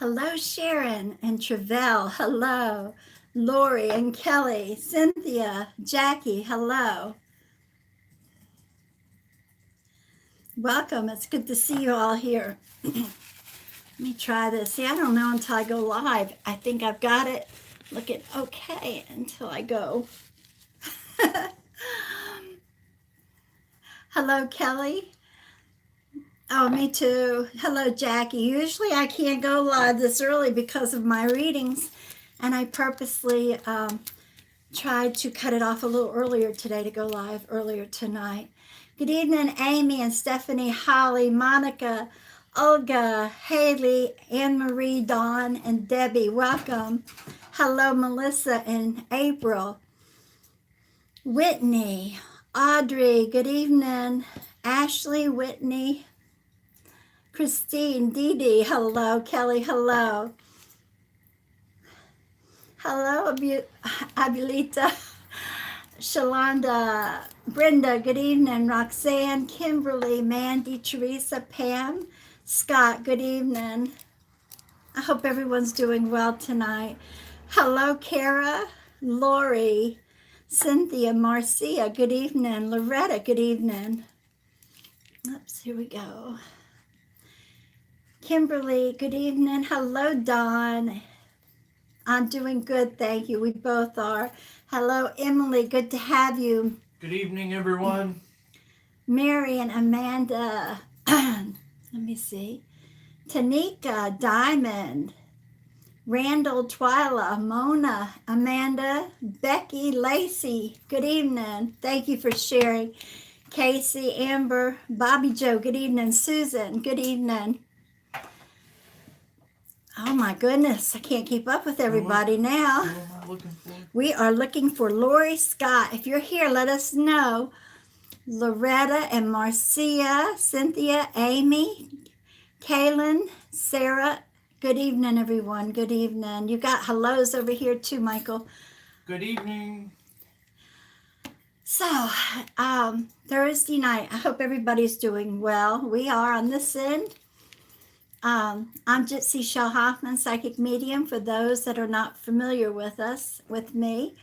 Hello, Sharon and Travell. Hello. Lori and Kelly, Cynthia, Jackie. Hello. Welcome. It's good to see you all here. Let me try this. See, I don't know until I go live. I think I've got it looking okay until I go. Hello, Kelly. Oh, me too. Hello, Jackie. Usually I can't go live this early because of my readings, and I purposely tried to cut it off a little earlier today to go live earlier tonight. Good evening, Amy and Stephanie, Holly, Monica, Olga, Haley, Anne Marie, Dawn, and Debbie. Welcome. Hello, Melissa and April. Whitney, Audrey, good evening. Ashley, Whitney, Christine, Dee Dee, hello. Kelly, hello. Hello, Abulita, Shalonda, Brenda, good evening. Roxanne, Kimberly, Mandy, Teresa, Pam, Scott, good evening. I hope everyone's doing well tonight. Hello, Kara, Lori, Cynthia, Marcia, good evening. Loretta, good evening. Oops, here we go. Kimberly, good evening. Hello, Dawn. I'm doing good, thank you. We both are. Hello, Emily. Good to have you. Good evening, everyone. Mary and Amanda. Let me see. Tanika, Diamond, Randall, Twyla, Mona, Amanda, Becky, Lacey. Good evening. Thank you for sharing. Casey, Amber, Bobby Joe. Good evening. Susan. Good evening. Oh my goodness, I can't keep up with everybody now. Who am I looking for? We are looking for Lori Scott. If you're here, let us know. Loretta and Marcia, Cynthia, Amy, Kaylin, Sarah. Good evening, everyone. Good evening. You got hellos over here too, Michael. Good evening. So, Thursday night, I hope everybody's doing well. We are on this end. I'm Gypsy Chele Hoffman, psychic medium, for those that are not familiar with me.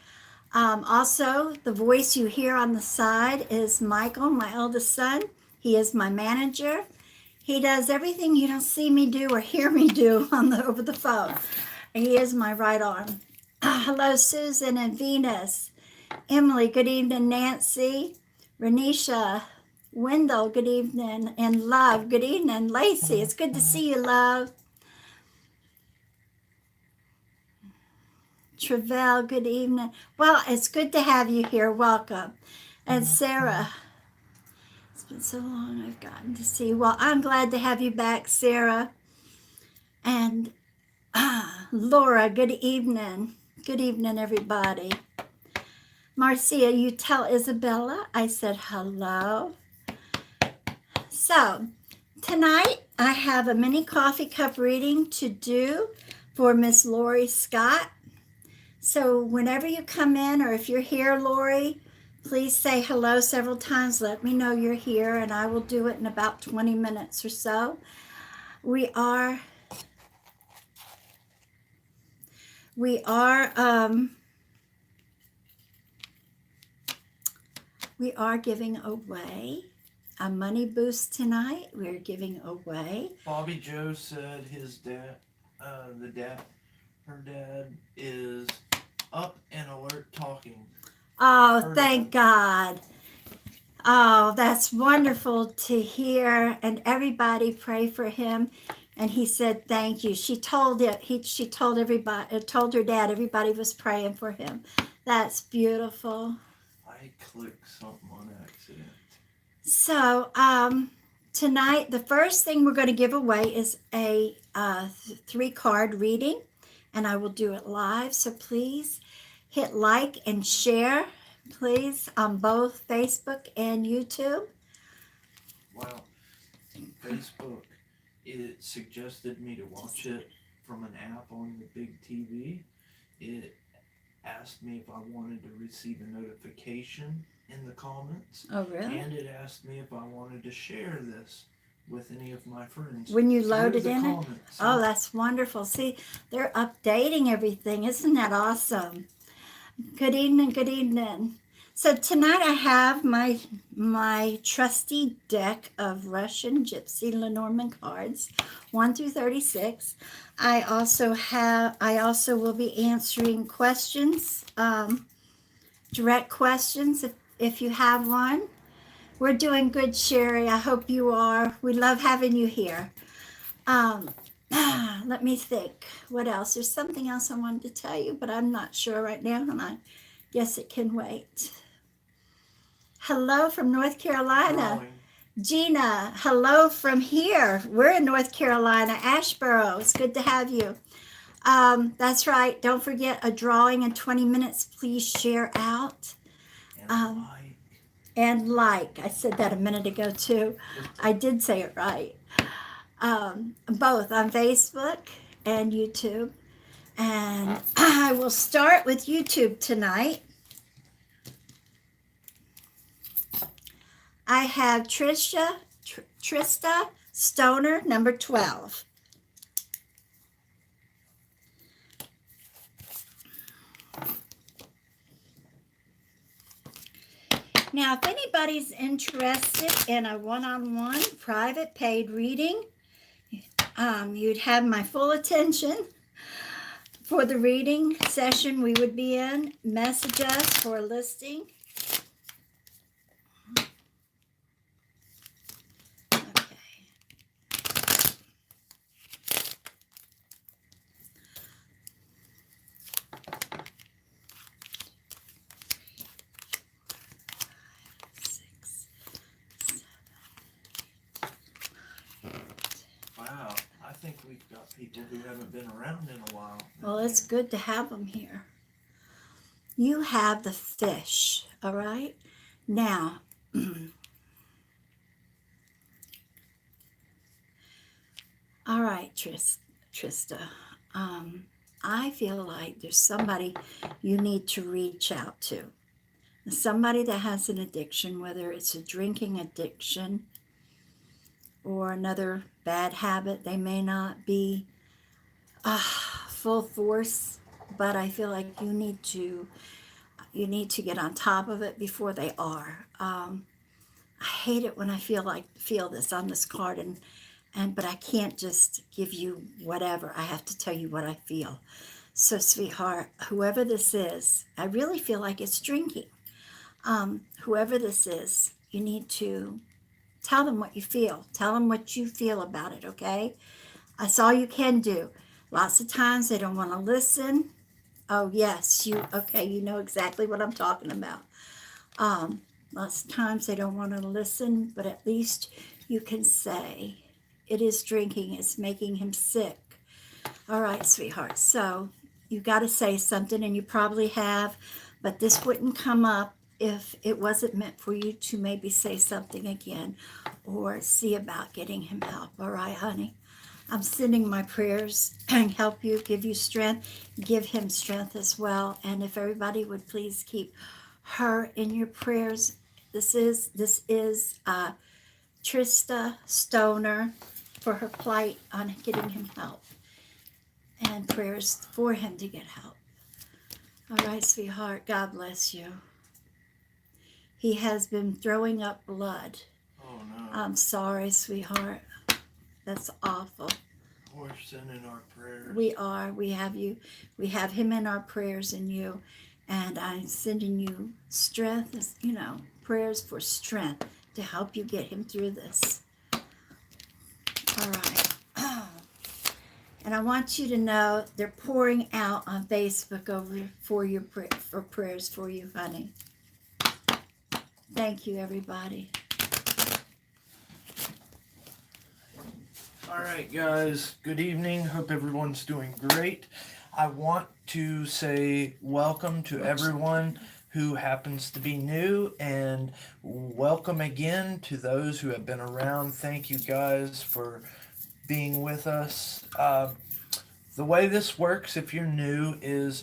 Also, the voice you hear on the side is Michael, my eldest son. He is my manager. He does everything you don't see me do or hear me do over the phone. He is my right arm. Hello, Susan and Venus. Emily, good evening. Nancy, Renisha, Wendell, good evening. And Love, good evening. Lacey, it's good to see you, Love. Travell, good evening. Well, it's good to have you here. Welcome. And Sarah, it's been so long I've gotten to see you. Well, I'm glad to have you back, Sarah. And Laura, good evening. Good evening, everybody. Marcia, you tell Isabella I said hello. So, tonight I have a mini coffee cup reading to do for Miss Lori Scott. So whenever you come in, or if you're here, Lori, please say hello several times. Let me know you're here, and I will do it in about 20 minutes or so. We are giving away a money boost tonight. We're giving away. Bobby Joe said his dad, her dad is up and alert talking. Oh, thank God. Oh, that's wonderful to hear. And everybody pray for him. And he said, thank you. She told everybody, told her dad, everybody was praying for him. That's beautiful. I clicked something on accident. So, tonight, the first thing we're going to give away is a 3-card reading, and I will do it live. So please hit like and share, please, on both Facebook and YouTube. Wow. Facebook, it suggested me to watch it from an app on the big TV. It asked me if I wanted to receive a notification in the comments. Oh, really? And it asked me if I wanted to share this with any of my friends. When you through loaded the in it? comments. Oh, that's wonderful. See, they're updating everything. Isn't that awesome? Good evening, good evening. So tonight I have my trusty deck of Russian Gypsy Lenormand cards, 1 through 36. I also will be answering questions, direct questions if you have one. We're doing good, Sherry. I hope you are. We love having you here. Let me think. What else? There's something else I wanted to tell you, but I'm not sure right now, and I guess it can wait. Hello from North Carolina. Drawing. Gina, hello from here. We're in North Carolina, Asheboro. It's good to have you. That's right. Don't forget a drawing in 20 minutes. Please share out. And And like. I said that a minute ago, too. I did say it right. Both on Facebook and YouTube. And I will start with YouTube tonight. I have Trista Stoner, number 12. Now, if anybody's interested in a one-on-one private paid reading, you'd have my full attention for the reading session we would be in. Message us for a listing. Okay. wow, I think we've got people who haven't been around in a while. Well, it's good to have them here. You have the fish, all right? Now, all right, Trista. I feel like there's somebody you need to reach out to. Somebody that has an addiction, whether it's a drinking addiction or another bad habit. They may not be full force, but I feel like you need to get on top of it before they are. I hate it when I feel this on this card, but I can't just give you whatever. I have to tell you what I feel. So, sweetheart, whoever this is, I really feel like it's drinking. Whoever this is, you need to tell them what you feel. Tell them what you feel about it, okay? That's all you can do. Lots of times they don't want to listen. Oh, yes, you know exactly what I'm talking about. Lots of times they don't want to listen, but at least you can say, it is drinking, it's making him sick. All right, sweetheart, so you got to say something, and you probably have, but this wouldn't come up if it wasn't meant for you to maybe say something again or see about getting him help. All right, honey? I'm sending my prayers and help you, give you strength, give him strength as well. And if everybody would please keep her in your prayers. This is Trista Stoner for her plight on getting him help, and prayers for him to get help. All right, sweetheart, God bless you. He has been throwing up blood. Oh no. I'm sorry, sweetheart. That's awful. We're sending our prayers. We are. We have you. We have him in our prayers and you. And I'm sending you strength, prayers for strength to help you get him through this. All right. And I want you to know they're pouring out on Facebook for prayers for you, honey. Thank you, everybody. All right, guys. Good evening. Hope everyone's doing great. I want to say welcome to everyone who happens to be new, and welcome again to those who have been around. Thank you, guys, for being with us. The way this works, if you're new, is,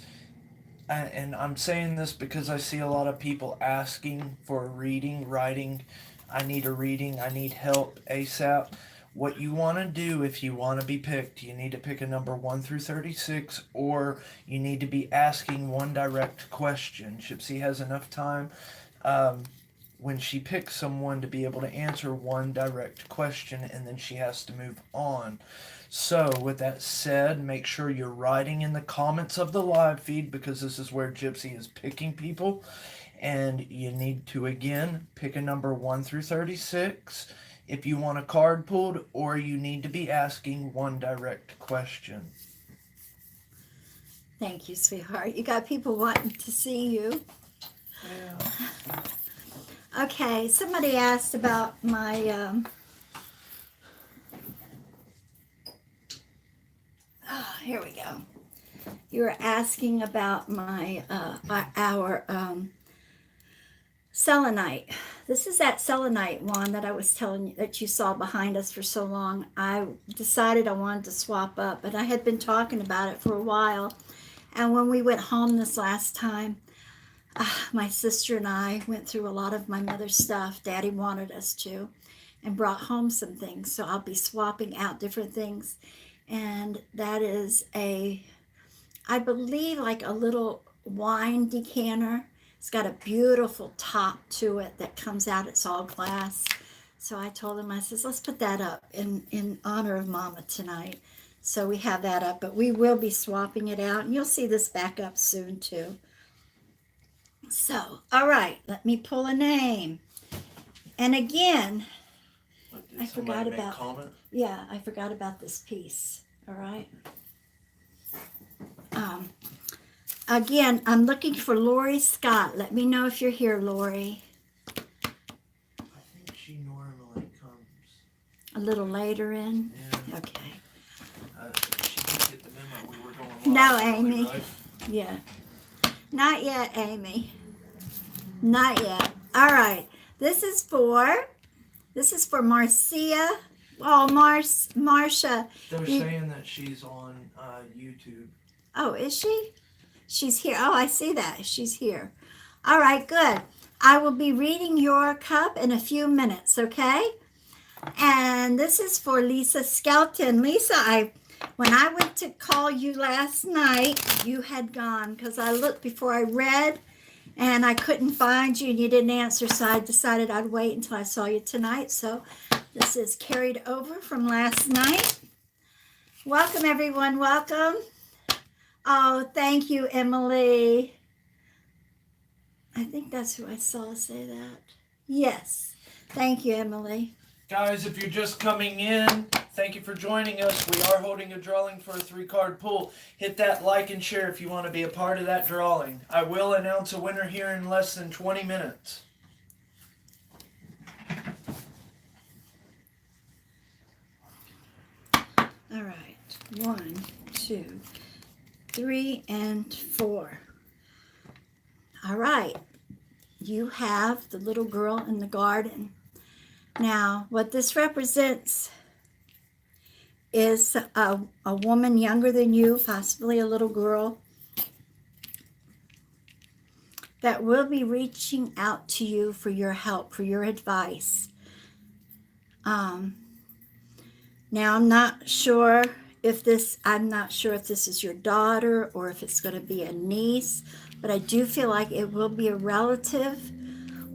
and I'm saying this because I see a lot of people asking for a reading, writing, I need a reading, I need help ASAP. What you want to do if you want to be picked, you need to pick a number 1 through 36, or you need to be asking one direct question. Gypsy has enough time when she picks someone to be able to answer one direct question, and then she has to move on. So, with that said, make sure you're writing in the comments of the live feed, because this is where Gypsy is picking people. And you need to, again, pick a number 1 through 36 if you want a card pulled, or you need to be asking one direct question. Thank you, sweetheart. You got people wanting to see you. Yeah. Okay, somebody asked about my here we go. You were asking about my our selenite. This is that selenite wand that I was telling you that you saw behind us for so long. I decided I wanted to swap up, but I had been talking about it for a while. And when we went home this last time, my sister and I went through a lot of my mother's stuff. Daddy wanted us to, and brought home some things. So I'll be swapping out different things. And that is I believe, like a little wine decanter. It's got a beautiful top to it that comes out. It's all glass. So I told him, I says, let's put that up in honor of Mama tonight. So we have that up, but we will be swapping it out. And you'll see this back up soon too. So, all right, let me pull a name. And again, I forgot about, comment? yeah, I forgot about this piece. All right. Again, I'm looking for Lori Scott. Let me know if you're here, Lori. I think she normally comes A little later in? Yeah. Okay. She didn't get the memo. We were going No, live early, Amy. right? Yeah. Not yet, Amy. Not yet. All right. This is for Marcia. Oh, Marcia. They're saying that she's on YouTube. Oh, is she? She's here. Oh, I see that. She's here. All right, good. I will be reading your cup in a few minutes, okay? And this is for Lisa Skelton. Lisa, when I went to call you last night, you had gone, because I looked before I read and I couldn't find you and you didn't answer, so I decided I'd wait until I saw you tonight. So this is carried over from last night. Welcome, everyone. Welcome. Oh, thank you, Emily. I think that's who I saw say that. Yes. Thank you, Emily. Guys, if you're just coming in, thank you for joining us. We are holding a drawing for a 3-card pull. Hit that like and share if you want to be a part of that drawing. I will announce a winner here in less than 20 minutes. All right. 1, 2, 3, and 4. All right. You have the little girl in the garden. Now, what this represents is a woman younger than you, possibly a little girl, that will be reaching out to you for your help, for your advice. Now, I'm not sure if this is your daughter or if it's going to be a niece, but I do feel like it will be a relative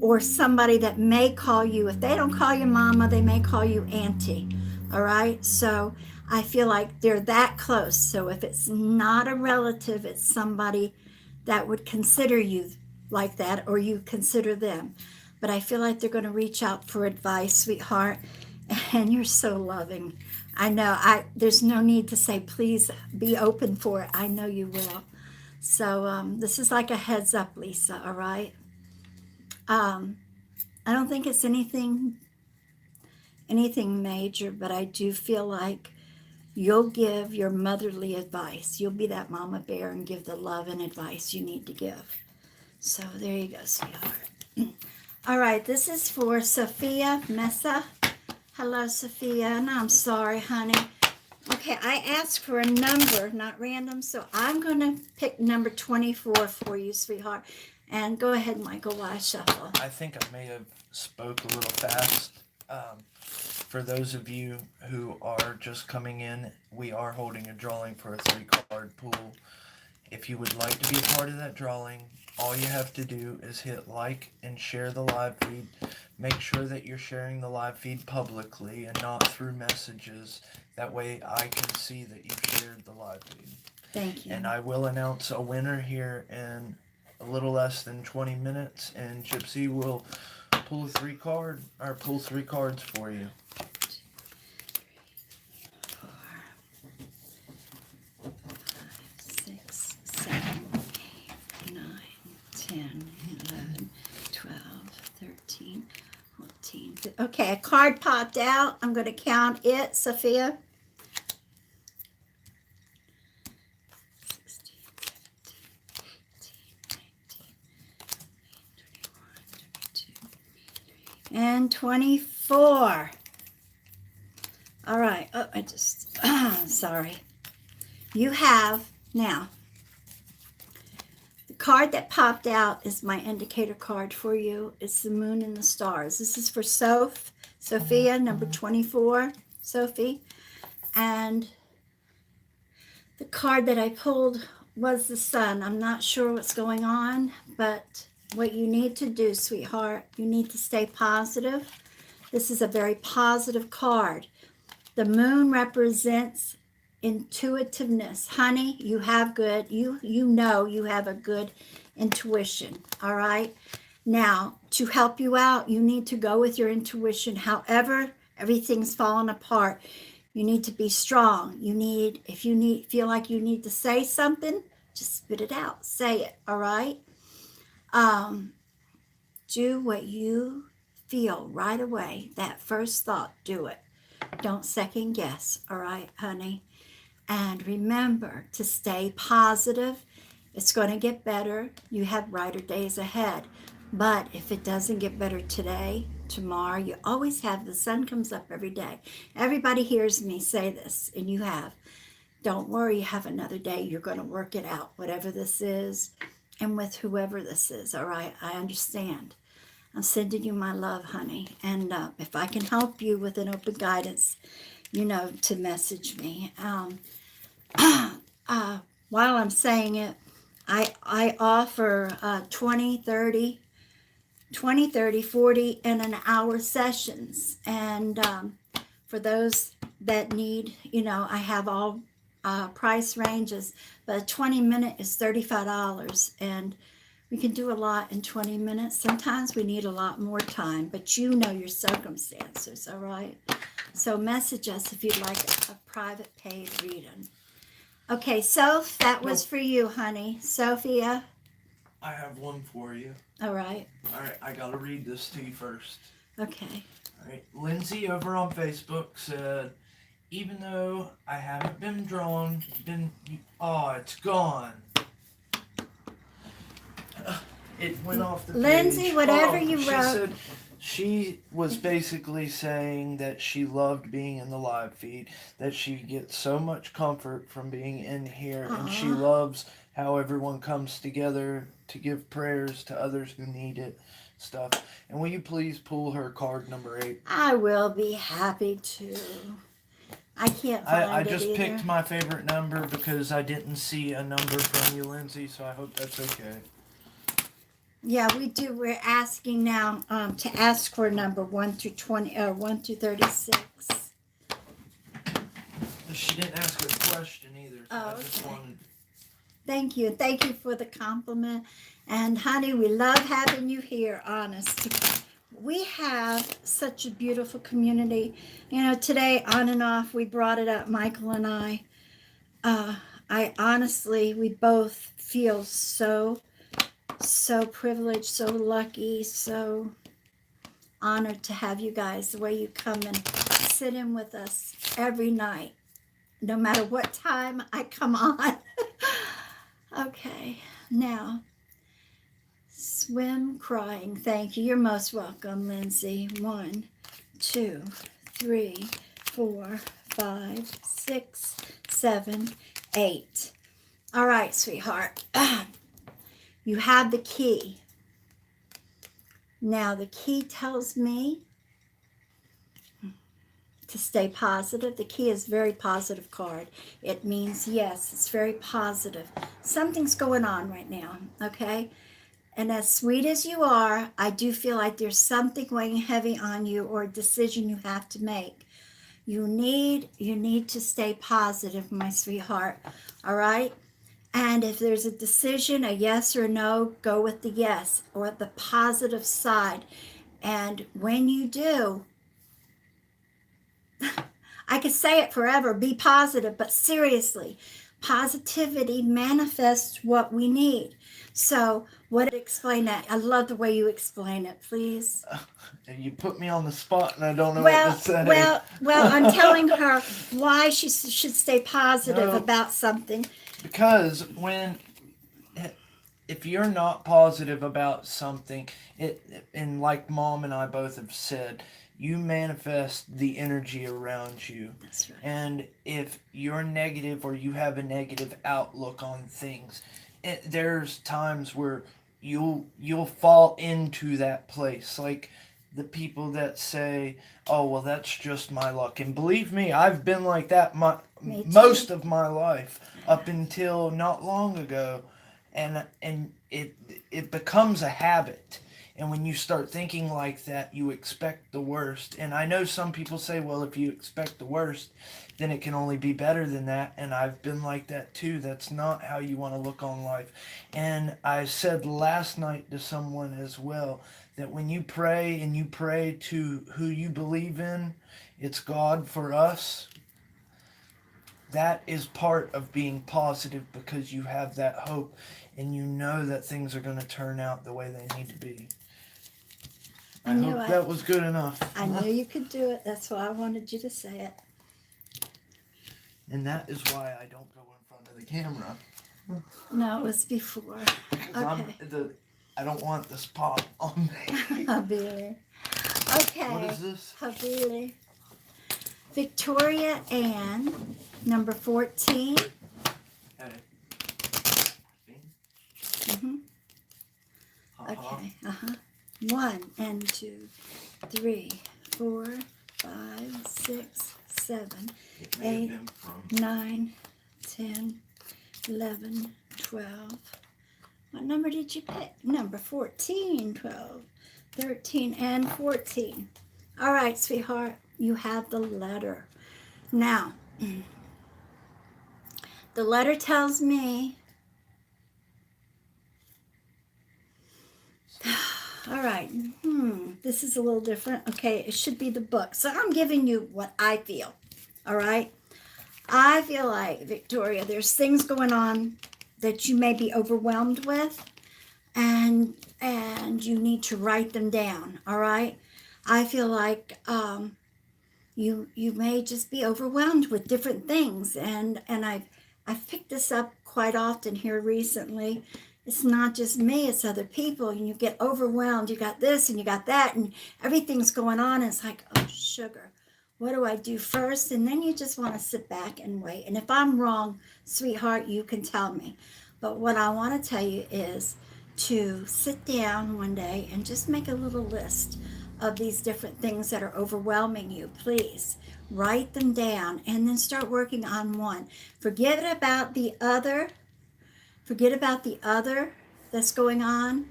or somebody that may call you. If they don't call you mama, they may call you auntie. All right. So I feel like they're that close. So if it's not a relative, it's somebody that would consider you like that, or you consider them. But I feel like they're going to reach out for advice, sweetheart. And you're so loving. I know. There's no need to say, please be open for it. I know you will. So this is like a heads up, Lisa. All right. I don't think it's anything major, but I do feel like you'll give your motherly advice. You'll be that mama bear and give the love and advice you need to give. So there you go, sweetheart. All right, this is for Sophia Mesa. Hello, Sophia, and I'm sorry, honey. Okay, I asked for a number, not random, so I'm going to pick number 24 for you, sweetheart. And go ahead, Michael, while I shuffle. I think I may have spoke a little fast. For those of you who are just coming in, we are holding a drawing for a 3-card pool. If you would like to be a part of that drawing, all you have to do is hit like and share the live feed. Make sure that you're sharing the live feed publicly and not through messages. That way I can see that you've shared the live feed. Thank you. And I will announce a winner here in a little less than 20 minutes, and Gypsy will pull 3 cards for you. 4, 5, 6, 7, 8, 9, 10, 11, 12, 13, 14. Okay, a card popped out. I'm going to count it, Sophia. 16, 17, 18, 19, 20, 21, 22, and 24. All right. Oh, I just, sorry. You have now, the card that popped out is my indicator card for you. It's the moon and the stars. This is for Sophia, number 24, Sophie. And the card that I pulled was the sun. I'm not sure what's going on, but what you need to do, sweetheart, you need to stay positive. This is a very positive card. The moon represents intuitiveness. Honey, you have good, you know you have a good intuition, all right? Now, to help you out, you need to go with your intuition. However, everything's falling apart. You need to be strong. If you feel like you need to say something, just spit it out. Say it, all right? Do what you feel right away. That first thought, do it. Don't second guess, all right, honey? And remember to stay positive. It's going to get better. You have brighter days ahead. But if it doesn't get better today, tomorrow, you always have, the sun comes up every day. Everybody hears me say this, and you have. Don't worry, you have another day. You're going to work it out, whatever this is, and with whoever this is, all right? I understand. I'm sending you my love, honey. And if I can help you with an open guidance, you know, to message me. While I'm saying it, I offer 20, 30, 40, and an hour sessions. And for those that need, you know, I have all price ranges, but a 20-minute is $35. And we can do a lot in 20 minutes. Sometimes we need a lot more time, but you know your circumstances, all right? So message us if you'd like a private paid reading. Okay, Soph, that was for you, honey. Sophia? I have one for you. All right. All right, I gotta read this to you first. Okay. All right, Lindsay over on Facebook said, even though I haven't been drawn, it's gone. It went off the Lindsay, page. whatever you she wrote. Said she was basically saying that she loved being in the live feed, that she gets so much comfort from being in here, and she loves how everyone comes together to give prayers to others who need it, stuff. And will you please pull her card number 8? I will be happy to. I can't find I it just either. picked my favorite number because I didn't see a number from you, Lindsay, so I hope that's okay. Yeah, we do. We're asking now to ask for number 1 through 20, 1 through 36. She didn't ask a question either, so I just wanted. Thank you. Thank you for the compliment. And honey, we love having you here, honest. We have such a beautiful community. You know, today, on and off, we brought it up, Michael and I. I honestly, we both feel so privileged, so lucky, so honored to have you guys, the way you come and sit in with us every night, no matter what time I come on. Okay, now, swim crying. Thank you. You're most welcome, Lindsay. 1, 2, 3, 4, 5, 6, 7, 8. All right, sweetheart. You have the key. Now, the key tells me to stay positive. The key is very positive card. It means yes, it's very positive. Something's going on right now, okay? And as sweet as you are, I do feel like there's something weighing heavy on you or a decision you have to make. You need to stay positive, my sweetheart. All right? And if there's a decision, a yes or no, go with the yes or the positive side. And when you do, I could say it forever, be positive, but seriously, positivity manifests what we need. So, what explain that? I love the way you explain it, please. And you put me on the spot, and I don't know what to say. Well, I'm telling her why she should stay positive No. about something. Because if you're not positive about something, and like Mom and I both have said, you manifest the energy around you. That's right. And if you're negative or you have a negative outlook on things, there's times where you'll fall into that place. Like the people that say, "Oh, well, that's just my luck." And believe me, I've been like that most of my life up until not long ago, and it becomes a habit. And when you start thinking like that, you expect the worst. And I know some people say, well, if you expect the worst, then it can only be better than that. And I've been like that too. That's not how you want to look on life. And I said last night to someone as well that when you pray and you pray to who you believe in, it's God for us. That is part of being positive because you have that hope and you know that things are going to turn out the way they need to be. I hope that was good enough. I knew you could do it. That's why I wanted you to say it. And that is why I don't go in front of the camera. No, it was before. Okay. I don't want the spot on me. Habili. Okay. What is this? Habili. Victoria Ann, number 14. Hey. Mm-hmm. Okay. 1 and 2, 3, 4, 5, 6, 7, 8, 9, 10, 11, 12. What number did you pick? Number 14, 12, 13, and 14. All right, sweetheart, you have the letter. Now, the letter tells me, all right, this is a little different. Okay, it should be the book. So I'm giving you what I feel, all right? I feel like, Victoria, there's things going on that you may be overwhelmed with, and you need to write them down, all right? I feel like you may just be overwhelmed with different things, and I've picked this up quite often here recently. It's not just me, it's other people, and you get overwhelmed. You got this and you got that, and everything's going on, and it's like, oh, sugar, what do I do first? And then you just want to sit back and wait. And if I'm wrong, sweetheart, you can tell me. But what I want to tell you is to sit down one day and just make a little list of these different things that are overwhelming you. Please write them down and then start working on one. Forget about the other that's going on,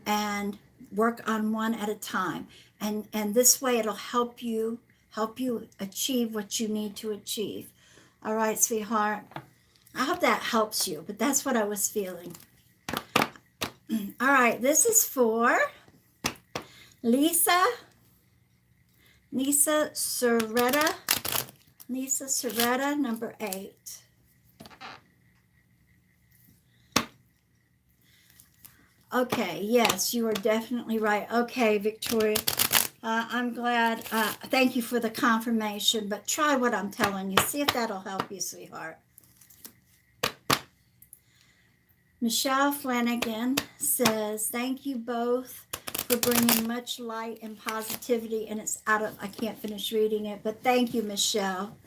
and work on one at a time. And this way it'll help you achieve what you need to achieve. All right, sweetheart. I hope that helps you, but that's what I was feeling. All right, this is for Lisa Soretta, number 8. Okay, yes, you are definitely right. Okay, Victoria, I'm glad. Thank you for the confirmation, but try what I'm telling you. See if that'll help you, sweetheart. Michelle Flanagan says, thank you both for bringing much light and positivity, and it's I can't finish reading it, but thank you, Michelle.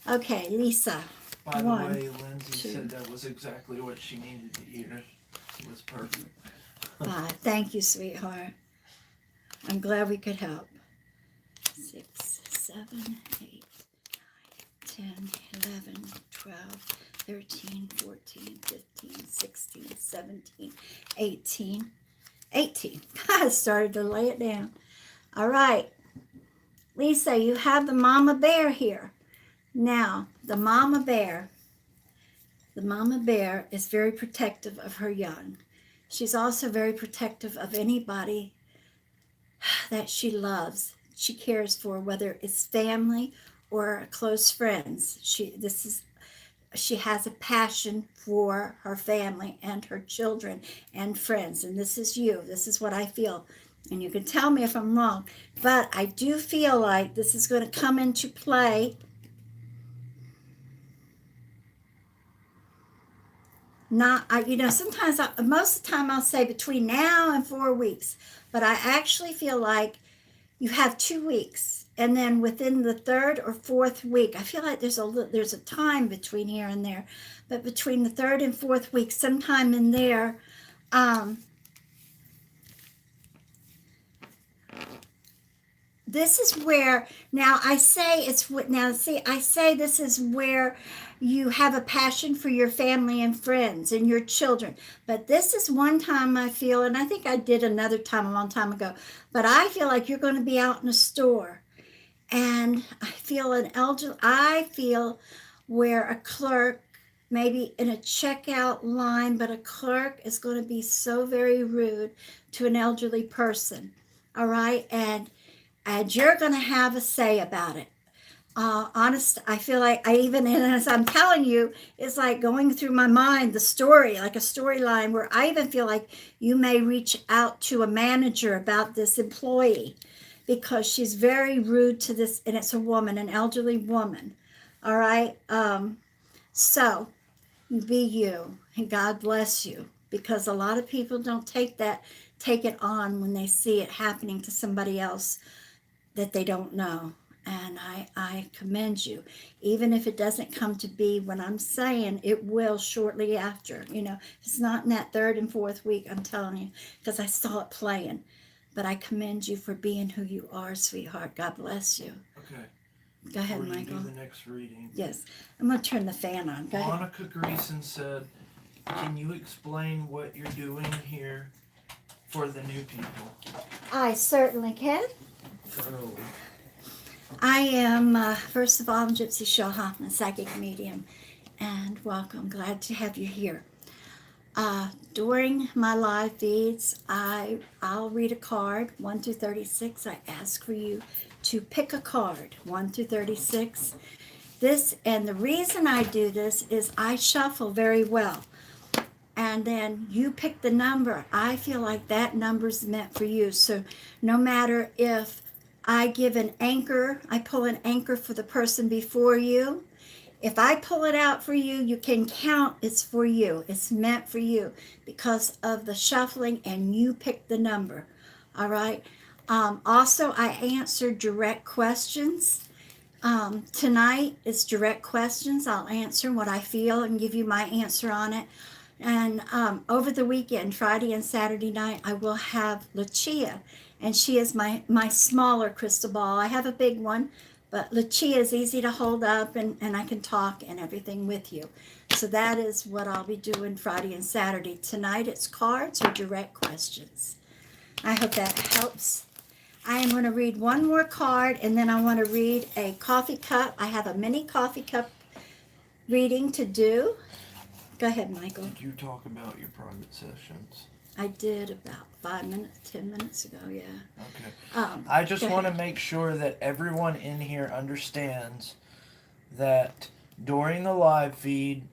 Okay, Lisa. By the way, Lindsay said that was exactly what she needed to hear. It was perfect. Thank you, sweetheart. I'm glad we could help. 6, 7, 8, 10, 11, 12, 13, 14, 15, 16, 17, 18. 18. I started to lay it down. All right. Lisa, you have the mama bear here. Now, the mama bear is very protective of her young. She's also very protective of anybody that she loves, she cares for, whether it's family or close friends. She has a passion for her family and her children and friends. And this is you. This is what I feel. And you can tell me if I'm wrong. But I do feel like this is going to come into play. Sometimes, most of the time I'll say between now and 4 weeks. But I actually feel like you have 2 weeks. And then within the third or fourth week, I feel like there's a time between here and there, but between the third and fourth week, sometime in there, this is where, now I say this is where you have a passion for your family and friends and your children. But this is one time I feel, and I think I did another time a long time ago, but I feel like you're going to be out in a store. And I feel where a clerk, maybe in a checkout line, but a clerk is going to be so very rude to an elderly person. All right. And you're going to have a say about it. I feel like and as I'm telling you, it's like going through my mind, the story, like a storyline where I even feel like you may reach out to a manager about this employee, because she's very rude to this, and it's a woman, an elderly woman. All right. So be you, and God bless you, because a lot of people don't take it on when they see it happening to somebody else that they don't know. And I commend you, even if it doesn't come to be when I'm saying it will shortly after. It's not in that third and fourth week, I'm telling you, because I saw it playing. But I commend you for being who you are, sweetheart. God bless you. Okay. Go ahead, Before Michael. You do the next reading. Yes. I'm going to turn the fan on. Go ahead. Monica Greason said, can you explain what you're doing here for the new people? I certainly can. Thoroughly. I am, first of all, I'm Gypsy Chele, psychic medium. And welcome. Glad to have you here. During my live feeds, I'll read a card, 1 through 36. I ask for you to pick a card, 1 through 36. And the reason I do this is I shuffle very well. And then you pick the number. I feel like that number's meant for you. So no matter if I give an anchor, I pull an anchor for the person before you. If I pull it out for you, you can count it's for you. It's meant for you because of the shuffling, and you pick the number. All right. Also, I answer direct questions. Tonight is direct questions. I'll answer what I feel and give you my answer on it. And over the weekend, Friday and Saturday night, I will have Lucia, and she is my smaller crystal ball. I have a big one, but Lucia is easy to hold up, and I can talk and everything with you. So that is what I'll be doing Friday and Saturday. Tonight it's cards or direct questions. I hope that helps. I am going to read one more card, and then I want to read a coffee cup. I have a mini coffee cup reading to do. Go ahead, Michael. Did you talk about your private sessions? I did about 10 minutes ago, yeah. Okay. I just want to make sure that everyone in here understands that during the live feed,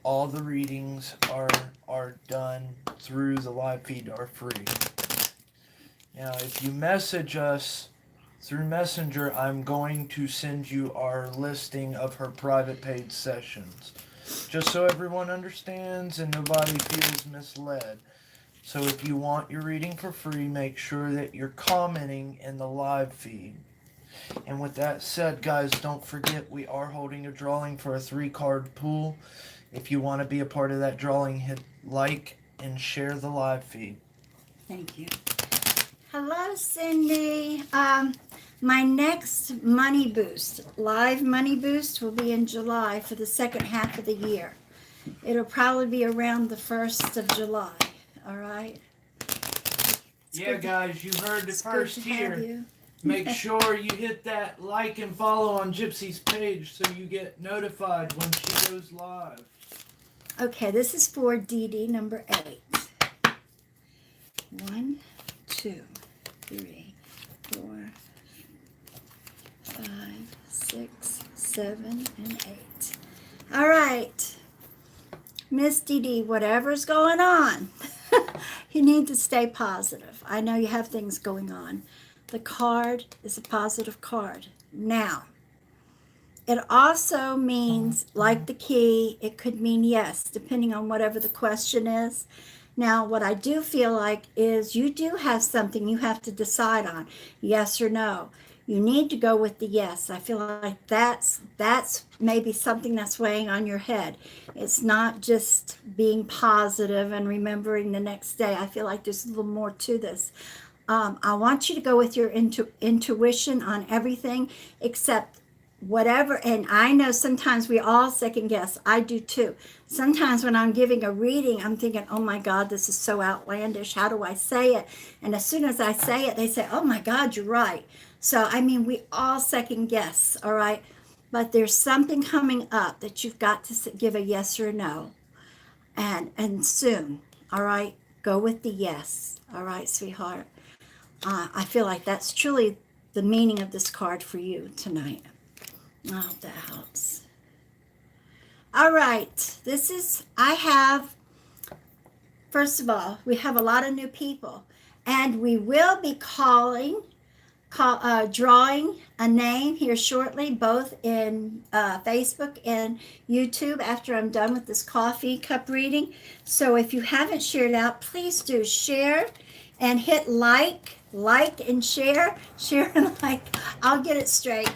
all the readings are done through the live feed are free. Now, if you message us through Messenger, I'm going to send you our listing of her private paid sessions. Just so everyone understands and nobody feels misled. So if you want your reading for free, make sure that you're commenting in the live feed. And with that said, guys, don't forget we are holding a drawing for a 3-card pool. If you want to be a part of that drawing, hit like and share the live feed. Thank you. Hello, Cindy. My next money boost, live money boost, will be in July for the second half of the year. It'll probably be around the 1st of July. All right. Yeah, guys, you heard the It's good first to have here. you. Make sure you hit that like and follow on Gypsy's page so you get notified when she goes live. Okay, this is for Dee Dee, number 8. 1, 2, 3, 4, 5, 6, 7, and 8. All right, Miss Dee Dee, whatever's going on, you need to stay positive. I know you have things going on. The card is a positive card. Now, it also means, like the key, it could mean yes, depending on whatever the question is. Now, what I do feel like is you do have something you have to decide on, yes or no. You need to go with the yes. I feel like that's maybe something that's weighing on your head. It's not just being positive and remembering the next day. I feel like there's a little more to this. I want you to go with your intuition on everything except whatever. And I know sometimes we all second guess. I do too. Sometimes when I'm giving a reading, I'm thinking, oh my God, this is so outlandish. How do I say it? And as soon as I say it, they say, oh my God, you're right. So, I mean, we all second guess, all right? But there's something coming up that you've got to give a yes or no. And soon, all right? Go with the yes, all right, sweetheart? I feel like that's truly the meaning of this card for you tonight. I hope that helps. All right, first of all, we have a lot of new people, and we will be drawing a name here shortly, both in Facebook and YouTube after I'm done with this coffee cup reading. So if you haven't shared out, please do share and hit like and share and like. I'll get it straight.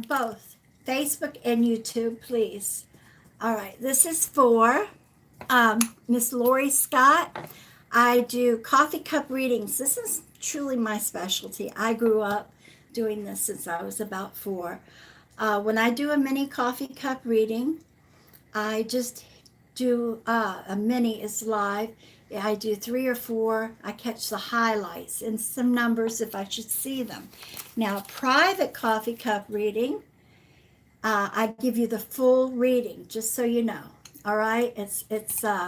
Both Facebook and YouTube, please. All right, this is for Miss Lori Scott. I do coffee cup readings. This is truly my specialty. I grew up doing this since I was about 4. When I do a mini coffee cup reading, I just do a mini is live. I do 3 or 4. I catch the highlights and some numbers if I should see them. Now, private coffee cup reading, I give you the full reading, just so you know. All right, it's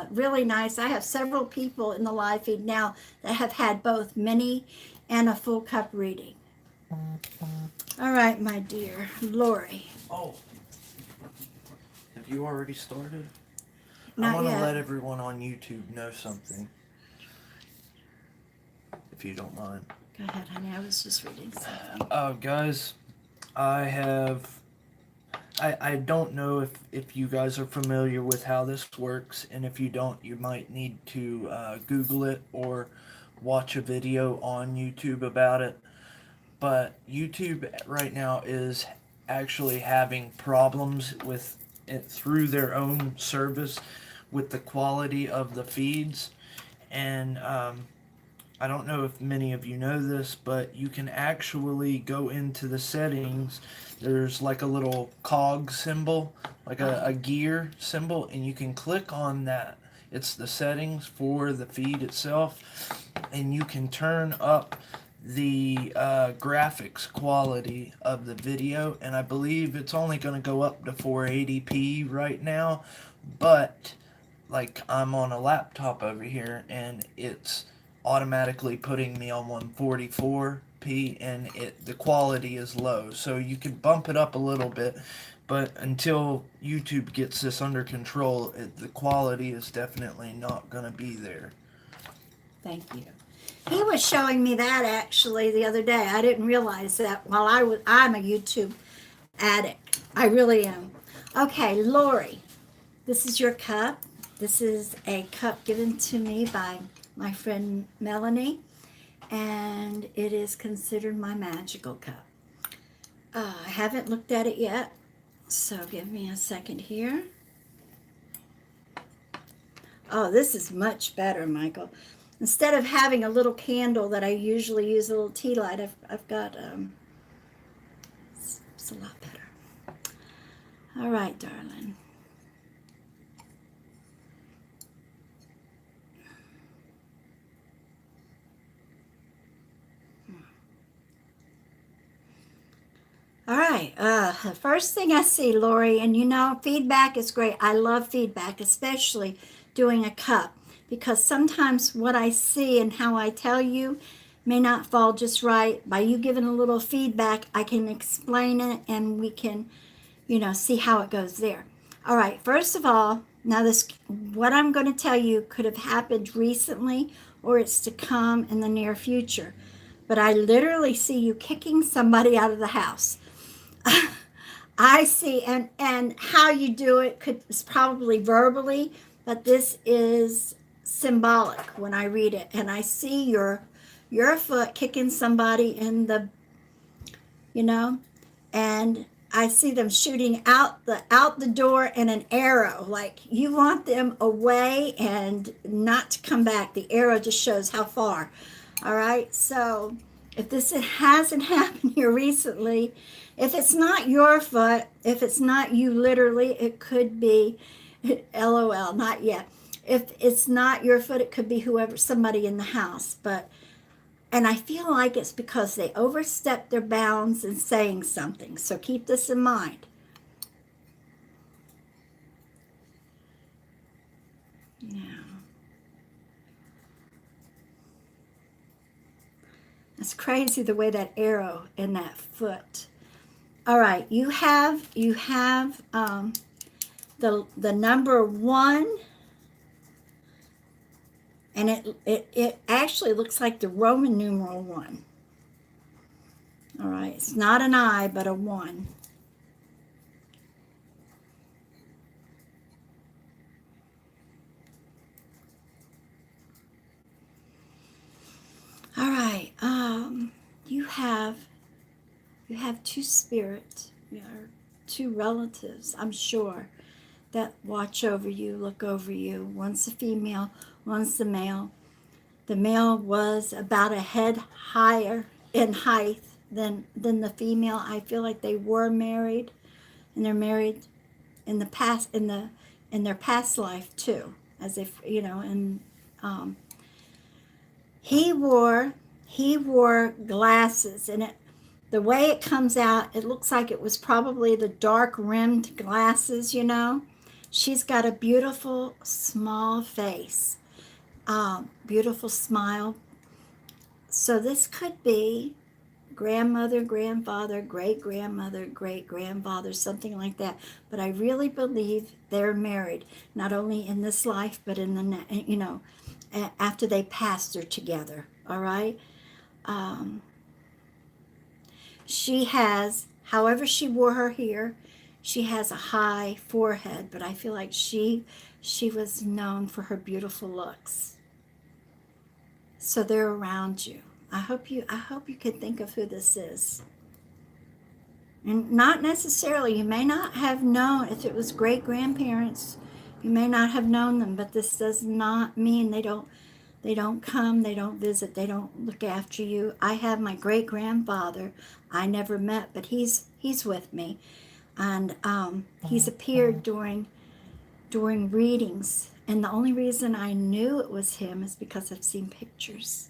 really nice. I have several people in the live feed now that have had both mini and a full cup reading. All right, my dear Lori. Oh, have you already started? Not I want to yet. let everyone on YouTube know something, if you don't mind. Go ahead, honey. I was just reading something. Guys, I don't know if you guys are familiar with how this works, and if you don't, you might need to Google it or watch a video on YouTube about it. But YouTube right now is actually having problems with it through their own service with the quality of the feeds. And I don't know if many of you know this, but you can actually go into the settings. There's like a little cog symbol, like a gear symbol, and you can click on that. It's the settings for the feed itself, and you can turn up the graphics quality of the video, and I believe it's only going to go up to 480p right now, but like I'm on a laptop over here and it's automatically putting me on 144p, and the quality is low, so you can bump it up a little bit, but until YouTube gets this under control, the quality is definitely not going to be there. Thank you. He was showing me that actually the other day. I didn't realize that while I'm a YouTube addict. I really am. Okay, Lori, this is your cup. This is a cup given to me by my friend Melanie, and it is considered my magical cup. I haven't looked at it yet, so give me a second here. Oh, this is much better, Michael. Instead of having a little candle that I usually use, a little tea light, I've got That's a lot better. All right, darling. All right. The first thing I see, Lori, and you know, feedback is great. I love feedback, especially doing a cup, because sometimes what I see and how I tell you may not fall just right. By you giving a little feedback, I can explain it and we can, you know, see how it goes there. All right. First of all, now this, what I'm going to tell you could have happened recently or it's to come in the near future. But I literally see you kicking somebody out of the house. I see, and how you do it is probably verbally, but this is symbolic when I read it, and I see your foot kicking somebody in the, you know, and I see them shooting out the door in an arrow, like you want them away and not to come back. The arrow just shows how far. All right, so if this hasn't happened here recently, if it's not your foot, if it's not you literally, it could be LOL, not yet. If it's not your foot, it could be whoever, somebody in the house. But, and I feel like it's because they overstepped their bounds in saying something. So keep this in mind. Yeah. It's crazy the way that arrow in that foot. All right, you have the number 1, and it actually looks like the Roman numeral 1. All right, it's not an I but a 1. All right, you have 2 spirits, or 2 relatives, I'm sure, that watch over you, look over you. One's the female, one's the male. The male was about a head higher in height than the female. I feel like they were married, and they're married in the past, in their past life too, as if, you know. And he wore glasses, and the way it comes out, it looks like it was probably the dark rimmed glasses, you know. She's got a beautiful small face, beautiful smile. So this could be grandmother, grandfather, great grandmother, great grandfather, something like that. But I really believe they're married, not only in this life, but in the, you know, after they passed, they're together. All right. She has, however she wore her hair, she has a high forehead, but I feel like she was known for her beautiful looks. So they're around you. I hope you can think of who this is. And not necessarily, you may not have known, if it was great grandparents, you may not have known them, but this does not mean they don't come, they don't visit, they don't look after you. I have my great grandfather I never met, but he's with me, and he's appeared during readings, and the only reason I knew it was him is because I've seen pictures.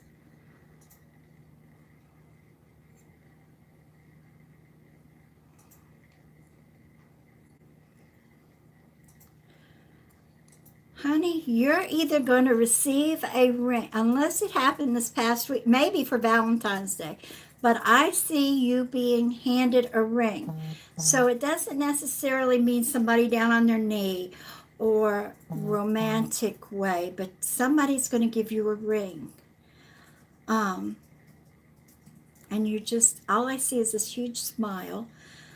Honey, you're either going to receive a ring, unless it happened this past week, maybe for Valentine's Day, but I see you being handed a ring. So it doesn't necessarily mean somebody down on their knee or romantic way, but somebody's going to give you a ring. And you just, all I see is this huge smile.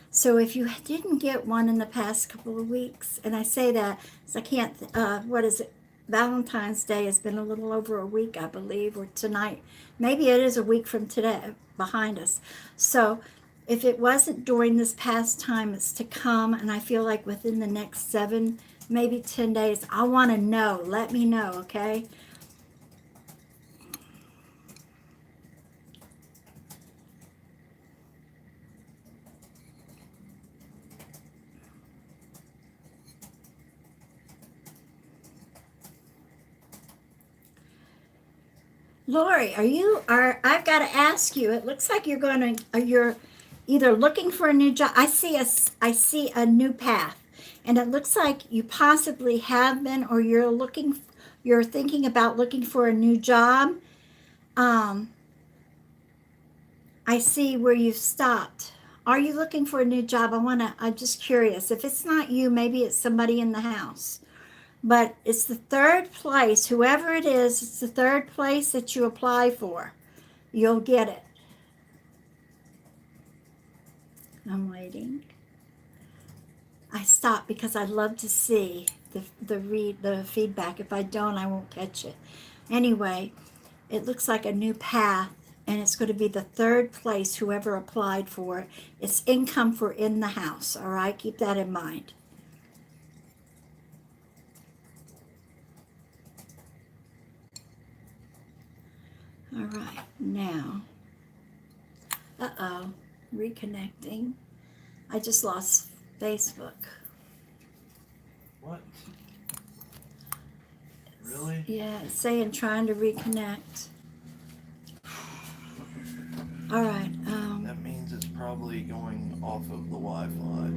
So if you didn't get one in the past couple of weeks, and I say that, I can't, what is it? Valentine's Day has been a little over a week, I believe, or tonight. Maybe it is a week from today, behind us. So if it wasn't during this past time, it's to come, and I feel like within the next 7, maybe 10 days, I want to know. Let me know, okay? Lori, I've got to ask you, it looks like you're either looking for a new job. I see a new path, and it looks like you possibly have been, or you're thinking about looking for a new job. Um, I see where you've stopped. Are you looking for a new job? I'm just curious. If it's not you, maybe it's somebody in the house. But it's the third place, whoever it is, it's the third place that you apply for. You'll get it. I'm waiting. I stop because I love to see the feedback. If I don't, I won't catch it. Anyway, it looks like a new path, and it's going to be the third place whoever applied for it. It's income for in the house. All right, keep that in mind. All right, now. Uh-oh, reconnecting. I just lost Facebook. What? Really? Yeah, it's saying trying to reconnect. All right. That means it's probably going off of the Wi-Fi.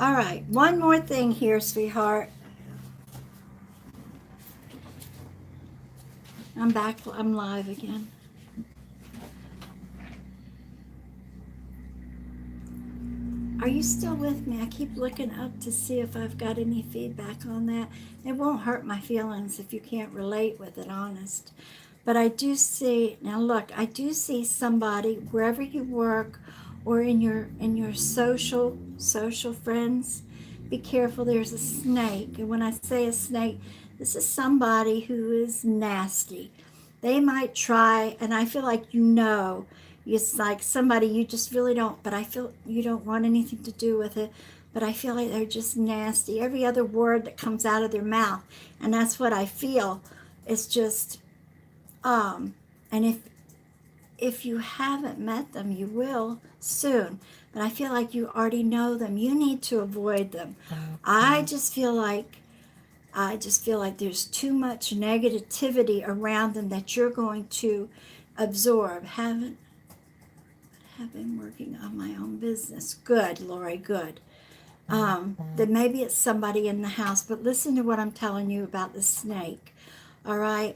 All right. One more thing here, sweetheart. I'm back. I'm live again. Are you still with me? I keep looking up to see if I've got any feedback on that. It won't hurt my feelings if you can't relate with it, honest. But I do see, now look, I do see somebody wherever you work or in your social friends. Be careful, there's a snake. And when I say a snake, this is somebody who is nasty. They might try, and I feel like it's like somebody you just really don't, but I feel you don't want anything to do with it. But I feel like they're just nasty. Every other word that comes out of their mouth, and that's what I feel. It's just, and if you haven't met them, you will soon. But I feel like you already know them. You need to avoid them. I just feel like there's too much negativity around them that you're going to absorb. Have been working on my own business. Good, Lori, good. Then maybe it's somebody in the house, but listen to what I'm telling you about the snake. All right.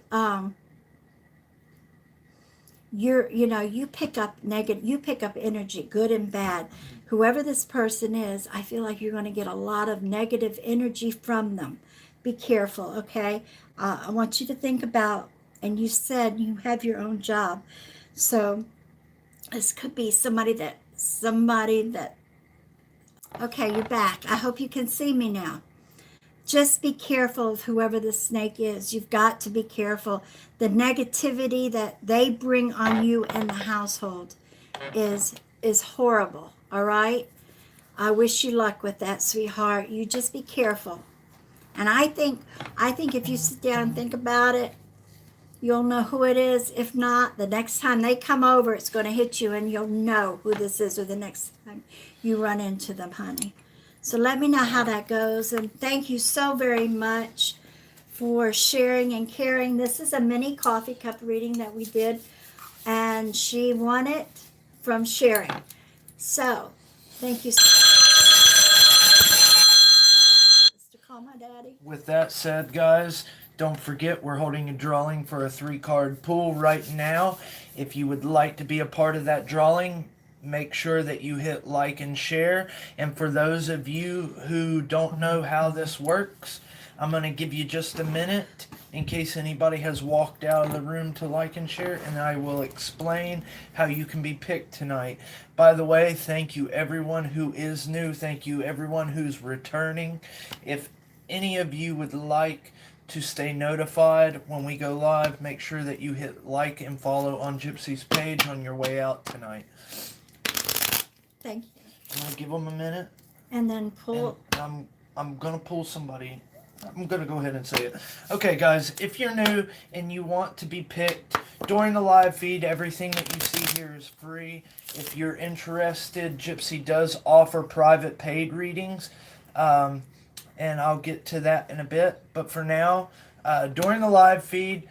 You pick up energy, good and bad. Whoever this person is, I feel like you're going to get a lot of negative energy from them. Be careful, okay? I want you to think about, and you said you have your own job, so this could be somebody that, okay, you're back. I hope you can see me now. Just be careful of whoever the snake is. You've got to be careful. The negativity that they bring on you and the household is horrible, all right? I wish you luck with that, sweetheart. You just be careful. And I think if you sit down and think about it, you'll know who it is. If not, the next time they come over, it's going to hit you and you'll know who this is, or the next time you run into them, honey. So let me know how that goes. And thank you so very much for sharing and caring. This is a mini coffee cup reading that we did, and she won it from sharing. So thank you so much. To call my daddy. With that said, guys, don't forget we're holding a drawing for a 3-card pool right now. If you would like to be a part of that drawing, make sure that you hit like and share. And for those of you who don't know how this works, I'm going to give you just a minute in case anybody has walked out of the room to like and share, and I will explain how you can be picked tonight. By the way, thank you everyone who is new. Thank you everyone who's returning. If any of you would like to stay notified when we go live, make sure that you hit like and follow on Gypsy's page on your way out tonight. Thank you. I'm going to give them a minute. And then pull. And I'm going to pull somebody. I'm going to go ahead and say it. Okay, guys, if you're new and you want to be picked during the live feed, everything that you see here is free. If you're interested, Gypsy does offer private paid readings. and I'll get to that in a bit. But for now, during the live feed,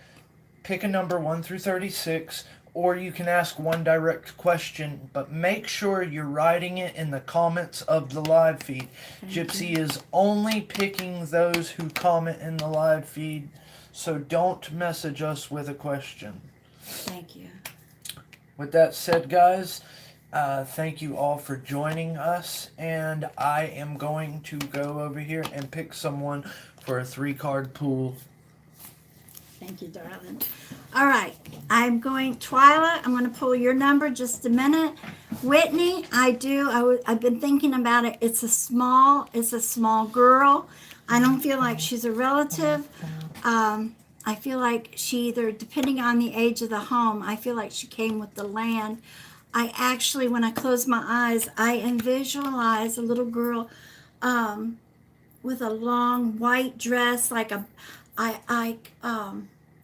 pick a number 1 through 36, or you can ask one direct question, but make sure you're writing it in the comments of the live feed. Gypsy is only picking those who comment in the live feed, so don't message us with a question. Thank you. With that said, guys, thank you all for joining us, and I am going to go over here and pick someone for a 3-card pool. Thank you, darling. All right, Twyla, I'm going to pull your number just a minute. Whitney, I've been thinking about it. It's a small girl. I don't feel like she's a relative. I feel like she either, depending on the age of the home, I feel like she came with the land. I actually, when I close my eyes, I visualize a little girl with a long white dress, like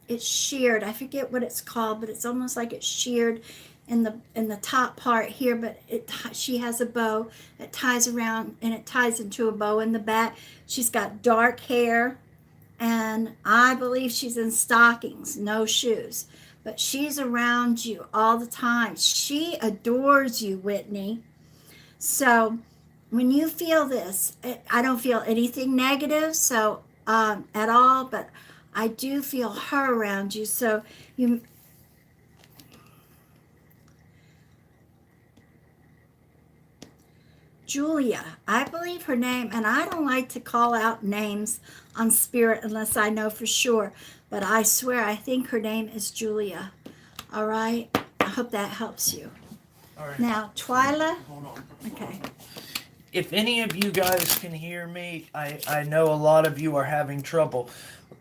it's sheared. I forget what it's called, but it's almost like it's sheared in the top part here. But she has a bow that ties around, and it ties into a bow in the back. She's got dark hair, and I believe she's in stockings, no shoes. But she's around you all the time. She adores you, Whitney. So when you feel this, I don't feel anything negative, so at all, but I do feel her around you. So Julia, I believe her name, and I don't like to call out names on spirit unless I know for sure, but I swear I think her name is Julia. All right, I hope that helps you. All right. Now, Twyla. Hold on. Okay. If any of you guys can hear me, I know a lot of you are having trouble.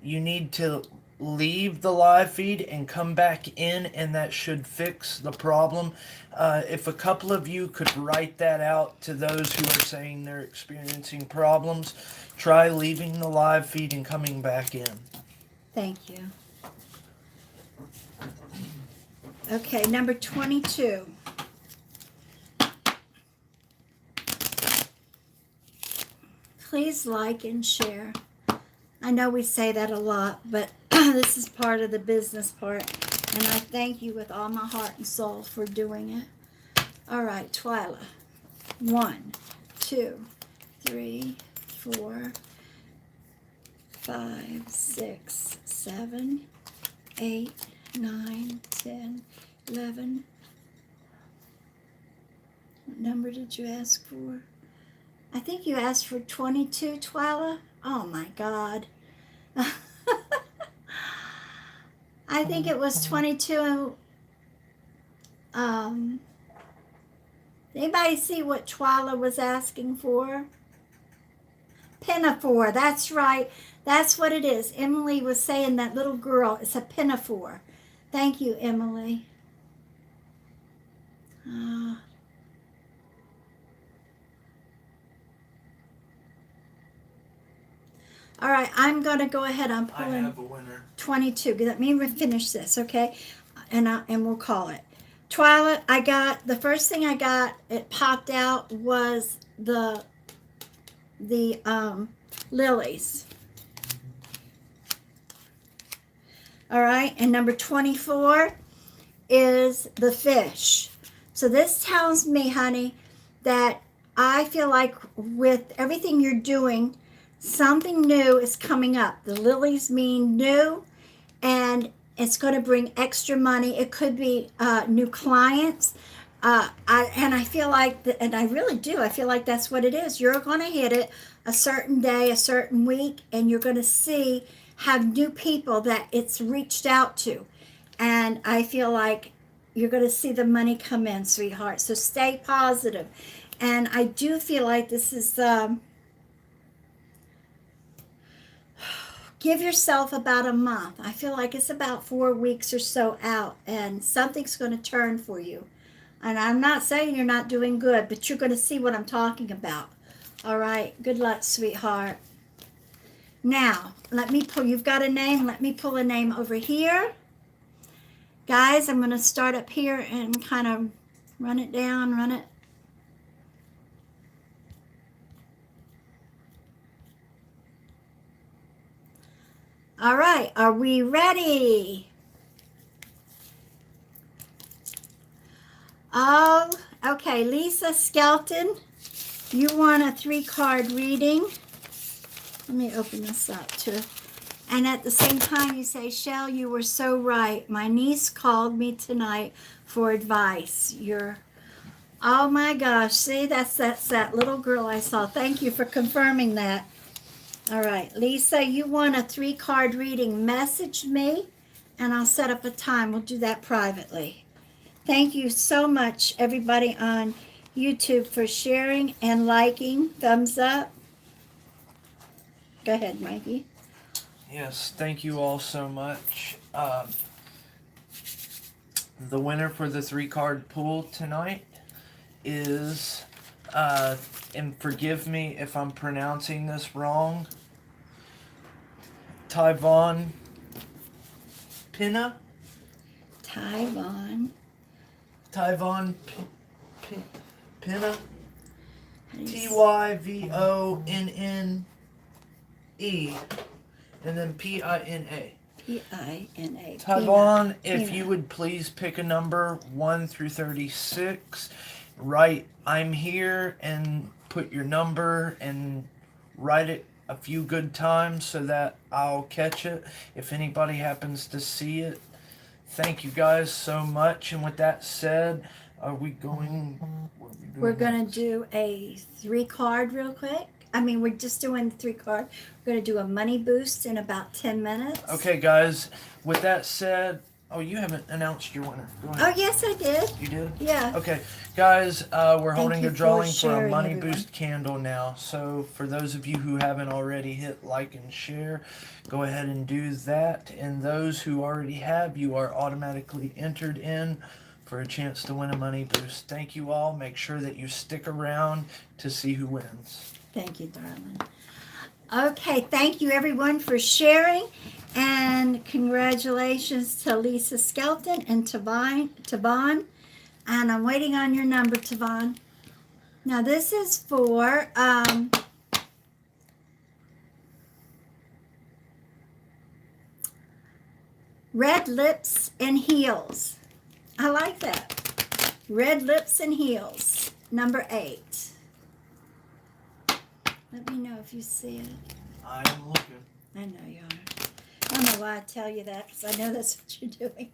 You need to leave the live feed and come back in, and that should fix the problem. If a couple of you could write that out to those who are saying they're experiencing problems, try leaving the live feed and coming back in. Thank you. Okay, number 22. Please like and share. I know we say that a lot, but this is part of the business part, and I thank you with all my heart and soul for doing it. All right, Twyla. 1, 2, 3, 4, 5, 6, 7, 8, 9, 10, 11. What number did you ask for? I think you asked for 22, Twyla. Oh my God. I think it was 22. Anybody see what Twyla was asking for? Pinafore, that's right. That's what it is. Emily was saying that little girl, it's a pinafore. Thank you, Emily. All right, I'm going to go ahead. I'm I pulling have a winner. 22. Let me finish this, okay? And we'll call it. Twyla, I got, the first thing I got, it popped out was the lilies. All right, and number 24 is the fish. So this tells me, honey, that I feel like with everything you're doing, something new is coming up. The lilies mean new, and it's going to bring extra money. It could be new clients. I feel like, and I really do, I feel like that's what it is. You're going to hit it a certain day, a certain week, and you're going to have new people that it's reached out to. And I feel like you're going to see the money come in, sweetheart. So stay positive. And I do feel like this is... give yourself about a month. I feel like it's about 4 weeks or so out, and something's going to turn for you. And I'm not saying you're not doing good, but you're going to see what I'm talking about. All right. Good luck, sweetheart. Now, let me pull. You've got a name. Let me pull a name over here. Guys, I'm going to start up here and kind of run it down, run it. All right, are we ready? Oh, okay, Lisa Skelton, you want a 3-card reading? Let me open this up too. And at the same time, you say, Shell, you were so right. My niece called me tonight for advice. Oh my gosh, see, that's that little girl I saw. Thank you for confirming that. All right, Lisa, you want a 3-card reading. Message me, and I'll set up a time. We'll do that privately. Thank you so much, everybody on YouTube, for sharing and liking. Thumbs up. Go ahead, Mikey. Yes, thank you all so much. The winner for the 3-card pool tonight is, and forgive me if I'm pronouncing this wrong, Tyvon Pinna? Tyvon Pinna? Tyvonne. And then Pina. Pina. Tyvon, if you would please pick a number 1 through 36, write I'm here and put your number and write it a few good times so that I'll catch it if anybody happens to see it. Thank you guys so much. And with that said, are we going? We're going to do a 3-card real quick. I mean, we're just doing the 3-card. We're going to do a money boost in about 10 minutes. Okay, guys. With that said, oh, you haven't announced your winner. Go ahead. Oh, yes, I did. You did? Yeah. Okay, guys, we're Thank holding you a for drawing for a sharing, money everyone. boost candle now. So for those of you who haven't already hit like and share, go ahead and do that. And those who already have, you are automatically entered in for a chance to win a money boost. Thank you all. Make sure that you stick around to see who wins. Thank you, darling. Okay, thank you everyone for sharing, and congratulations to Lisa Skelton and Tavon. And I'm waiting on your number, Tavon. Now this is for Red Lips and Heels. I like that. Red Lips and Heels, number 8. Let me know if you see it. I am looking. I know you are. I don't know why I tell you that, because I know that's what you're doing.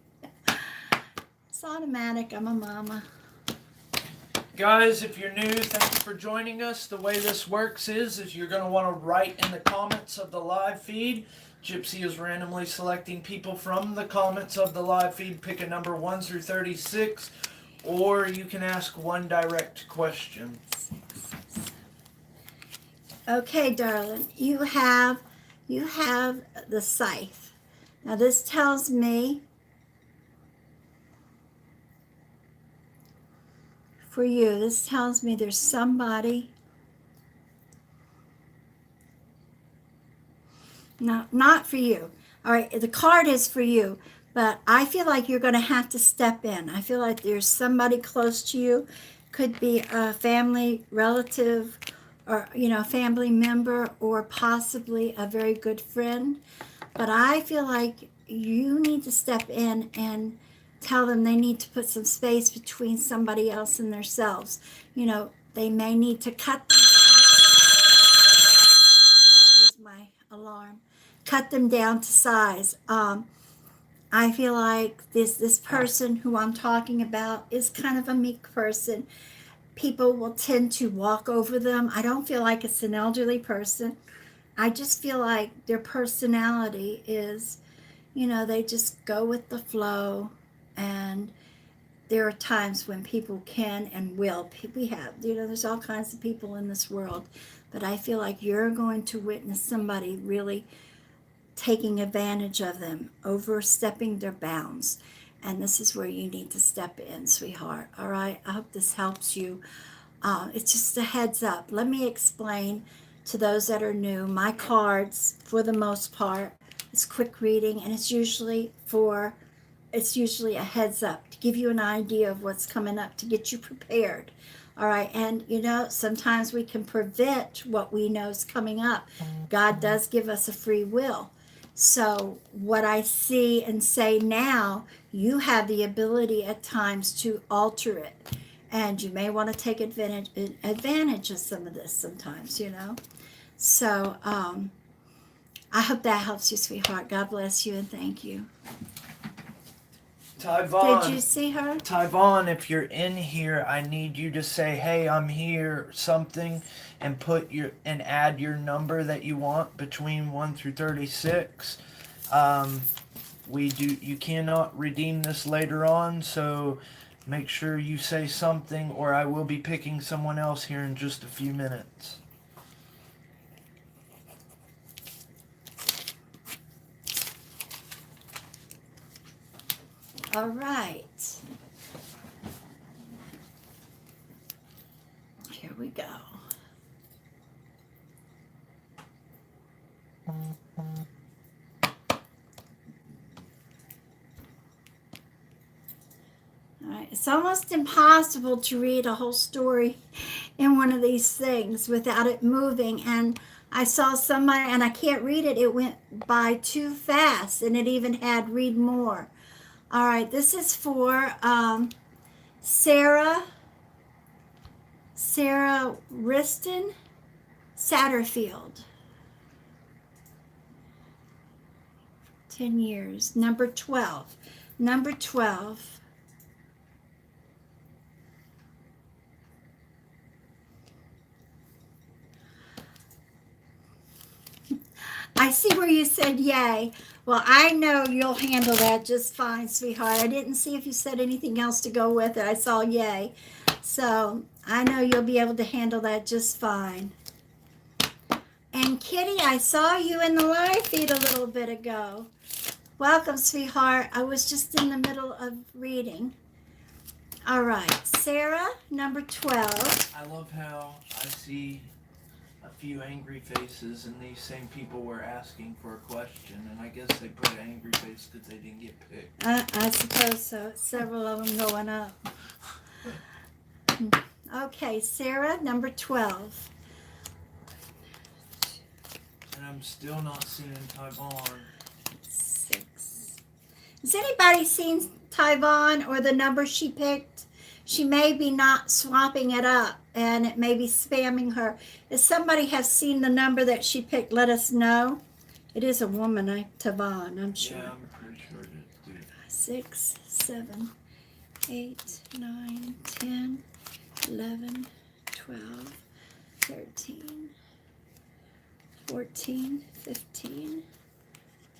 It's automatic. I'm a mama. Guys, if you're new, thank you for joining us. The way this works is you're going to want to write in the comments of the live feed. Gypsy is randomly selecting people from the comments of the live feed. Pick a number 1 through 36, or you can ask one direct question. Okay, darling, you have the scythe. Now this tells me for you, this tells me there's somebody. No, not for you. All right, the card is for you, but I feel like you're going to have to step in. I feel like there's somebody close to you, could be a family relative, or family member, or possibly a very good friend. But I feel like you need to step in and tell them they need to put some space between somebody else and themselves. They may need to cut them down. Here's my alarm. Cut them down to size. I feel like this person who I'm talking about is kind of a meek person. People will tend to walk over them. I don't feel like it's an elderly person. I just feel like their personality is, they just go with the flow. And there are times when people can and will. We have, there's all kinds of people in this world. But I feel like you're going to witness somebody really taking advantage of them, overstepping their bounds. And this is where you need to step in, sweetheart. All right? I hope this helps you. It's just a heads up. Let me explain to those that are new. My cards, for the most part, it's quick reading, and it's usually a heads up to give you an idea of what's coming up, to get you prepared. All right? And, sometimes we can prevent what we know is coming up. God does give us a free will. So what I see and say now, you have the ability at times to alter it. And you may want to take advantage of some of this sometimes, you know. So I hope that helps you, sweetheart. God bless you and thank you. Tyvon, Did you see her? Tyvon, if you're in here, I need you to say, "Hey, I'm here," something, and add your number that you want between 1 through 36. You cannot redeem this later on, so make sure you say something, or I will be picking someone else here in just a few minutes. All right. Here we go. All right. It's almost impossible to read a whole story in one of these things without it moving. And I saw somebody, and I can't read it. It went by too fast, and it even had read more. All right. This is for Sarah Riston Satterfield. 10 years. Number 12. Number 12. I see where you said yay. Well, I know you'll handle that just fine, sweetheart. I didn't see if you said anything else to go with it. I saw yay. So I know you'll be able to handle that just fine. And Kitty, I saw you in the live feed a little bit ago. Welcome, sweetheart. I was just in the middle of reading. All right, Sarah, number 12. I love how I see a few angry faces, and these same people were asking for a question, and I guess they put an angry face because they didn't get picked. I suppose so. Several of them going up. Okay, Sarah, number 12. And I'm still not seeing Tyvon. 6. Has anybody seen Tyvon or the number she picked? She may be not swapping it up, and it may be spamming her. If somebody has seen the number that she picked, let us know. It is a woman, Tyvon, I'm sure. Yeah, I'm pretty sure it is, dude. 6, 7, 8, 9, 10, 11, 12, 13, 14, 15,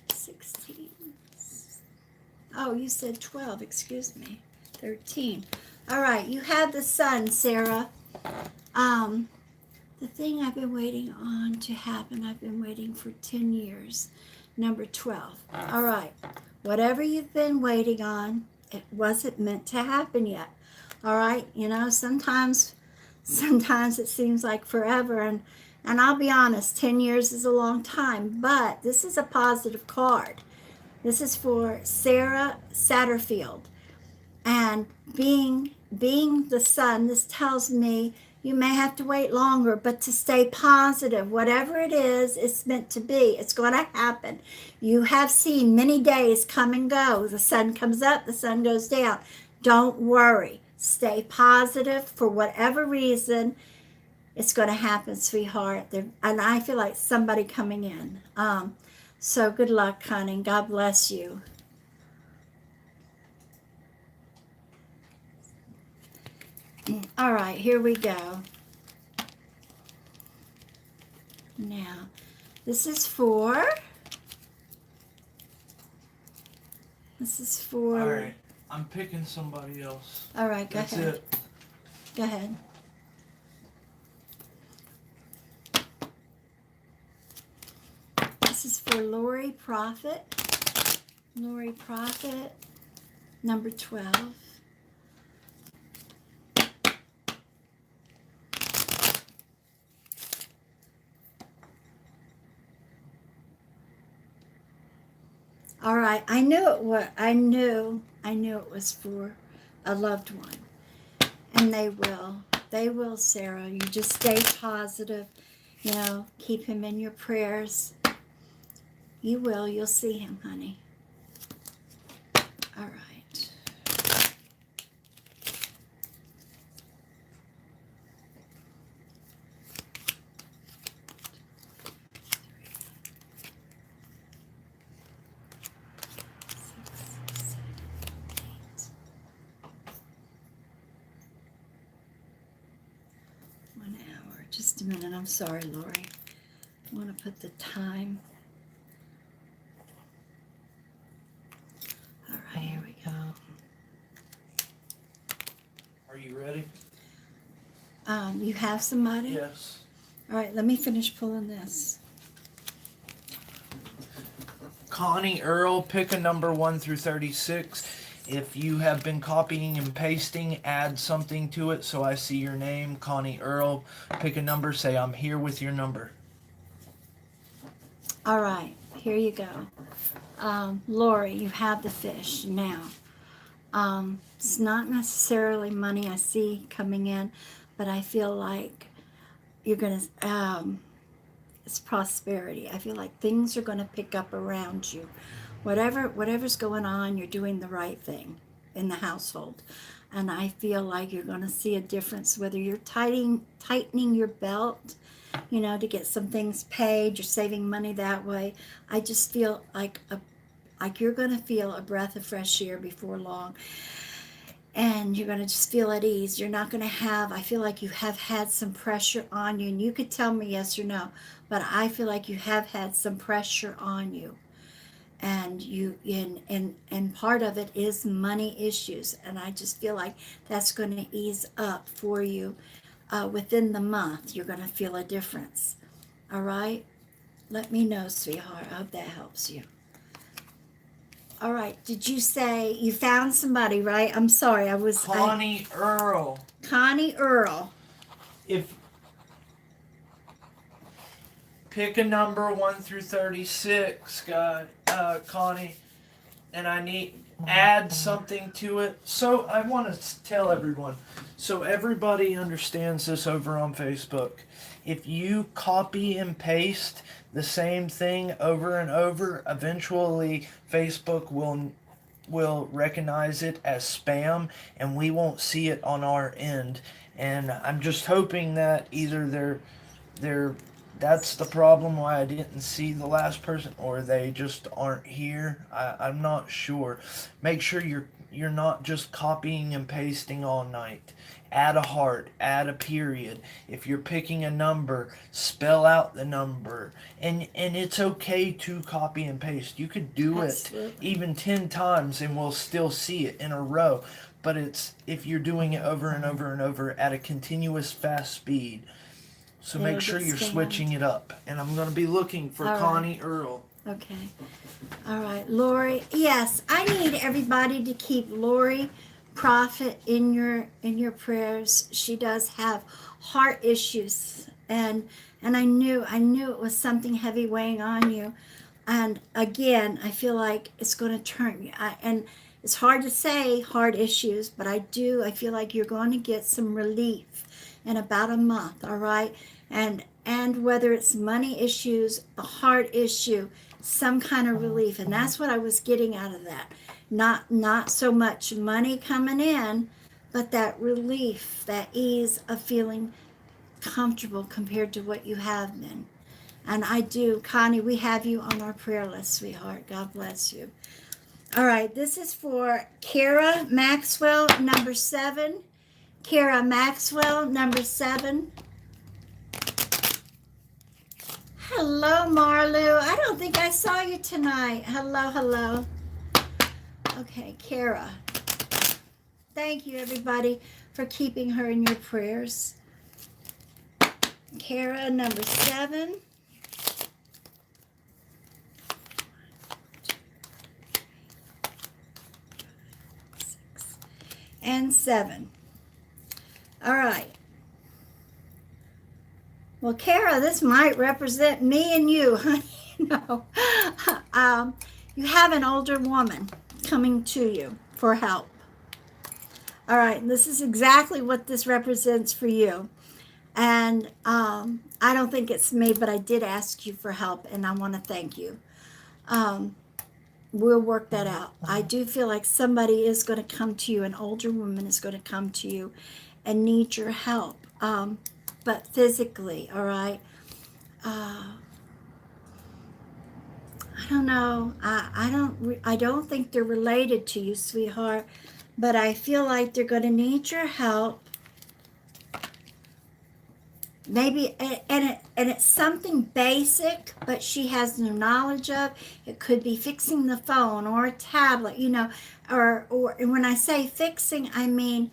16. Oh, you said 12, excuse me. 13. All right, you have the sun, Sarah. The thing I've been waiting on to happen, I've been waiting for 10 years. Number 12. All right, whatever you've been waiting on, it wasn't meant to happen yet. All right, you know, sometimes it seems like forever, and I'll be honest, 10 years is a long time, but this is a positive card. This is for Sarah Satterfield. And being the sun, this tells me you may have to wait longer, but to stay positive. Whatever it is, it's meant to be. It's going to happen. You have seen many days come and go. The sun comes up, the sun goes down. Don't worry. Stay positive for whatever reason. It's going to happen, sweetheart. And I feel like somebody coming in. So good luck, honey. God bless you. All right, here we go. Now, this is for. All right, I'm picking somebody else. All right, go That's ahead. it. Go ahead. This is for Lori Prophet. Lori Prophet, number 12. All right, I knew it was for a loved one, and they will, Sarah. You just stay positive, you know, keep him in your prayers. You will. You'll see him, honey. All right. Just a minute. I'm sorry, Lori. I want to put the time. All right, here we go. Are you ready? You have somebody? Yes. All right, let me finish pulling this. Connie Earl, pick a number 1 through 36. If you have been copying and pasting, add something to it so I see your name. Connie Earl, pick a number, say I'm here with your number. All right, here you go. Lori, you have the fish now. It's not necessarily money I see coming in, but I feel like you're going to, it's prosperity. I feel like things are going to pick up around you. Whatever's going on, you're doing the right thing in the household. And I feel like you're going to see a difference, whether you're tightening your belt, to get some things paid, you're saving money that way. I just feel like you're going to feel a breath of fresh air before long. And you're going to just feel at ease. You're not going to have, I feel like you have had some pressure on you. And you could tell me yes or no, but I feel like you have had some pressure on you. And and part of it is money issues. And I just feel like that's going to ease up for you within the month. You're going to feel a difference. All right? Let me know, sweetheart. I hope that helps you. All right. Did you say you found somebody, right? I'm sorry. Connie Earl. Connie Earl. Pick a number 1 through 36, Connie, and I need add something to it. So I want to tell everyone, so everybody understands this over on Facebook. If you copy and paste the same thing over and over, eventually Facebook will recognize it as spam, and we won't see it on our end. And I'm just hoping that either that's the problem why I didn't see the last person, or they just aren't here. I'm not sure. Make sure you're not just copying and pasting all night. Add a heart, add a period. If you're picking a number, spell out the number. And it's okay to copy and paste. You could do Absolutely. it even 10 times and we'll still see it in a row. But it's if you're doing it over and over and over at a continuous fast speed. So make sure you're switching it up. And I'm going to be looking for Connie Earl. Okay. All right. Lori. Yes, I need everybody to keep Lori Prophet in your prayers. She does have heart issues. And I knew it was something heavy weighing on you. And again, I feel like it's going to turn. And it's hard to say heart issues, but I feel like you're going to get some relief in about a month, all right? And whether it's money issues, a heart issue, some kind of relief. And that's what I was getting out of that. Not so much money coming in, but that relief, that ease of feeling comfortable compared to what you have been. And I do, Connie, we have you on our prayer list, sweetheart. God bless you. All right, this is for Kara Maxwell, number 7. Kara Maxwell, number 7. Hello, Marlu. I don't think I saw you tonight. Hello. Okay, Kara. Thank you, everybody, for keeping her in your prayers. Kara, number 7. And 7. All right. Well, Kara, this might represent me and you, honey. You have an older woman coming to you for help. All right, this is exactly what this represents for you. And I don't think it's me, but I did ask you for help, and I want to thank you. Um, we'll work that out. I do feel like somebody is going to come to you, an older woman is going to come to you and need your help. But physically, all right? I don't know. I don't think they're related to you, sweetheart, but I feel like they're going to need your help. Maybe and it's something basic, but she has no knowledge of. It could be fixing the phone or a tablet, or and when I say fixing, I mean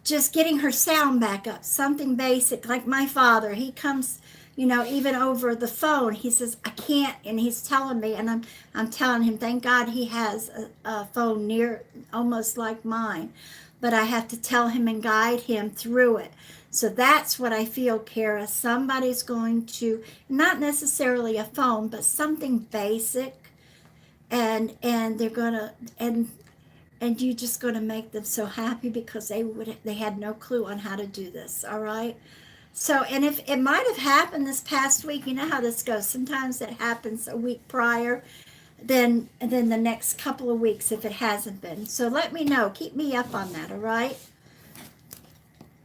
just getting her sound back up, something basic. Like my father, he comes, even over the phone, he says I can't, and he's telling me, and I'm telling him, thank God he has a phone near, almost like mine, but I have to tell him and guide him through it. So that's what I feel, Kara. Somebody's going to, not necessarily a phone, but something basic, and they're gonna, and you just going to make them so happy because they had no clue on how to do this. All right. So, and if it might have happened this past week, you know how this goes. Sometimes it happens a week prior, then and then the next couple of weeks if it hasn't been. So let me know. Keep me up on that. All right.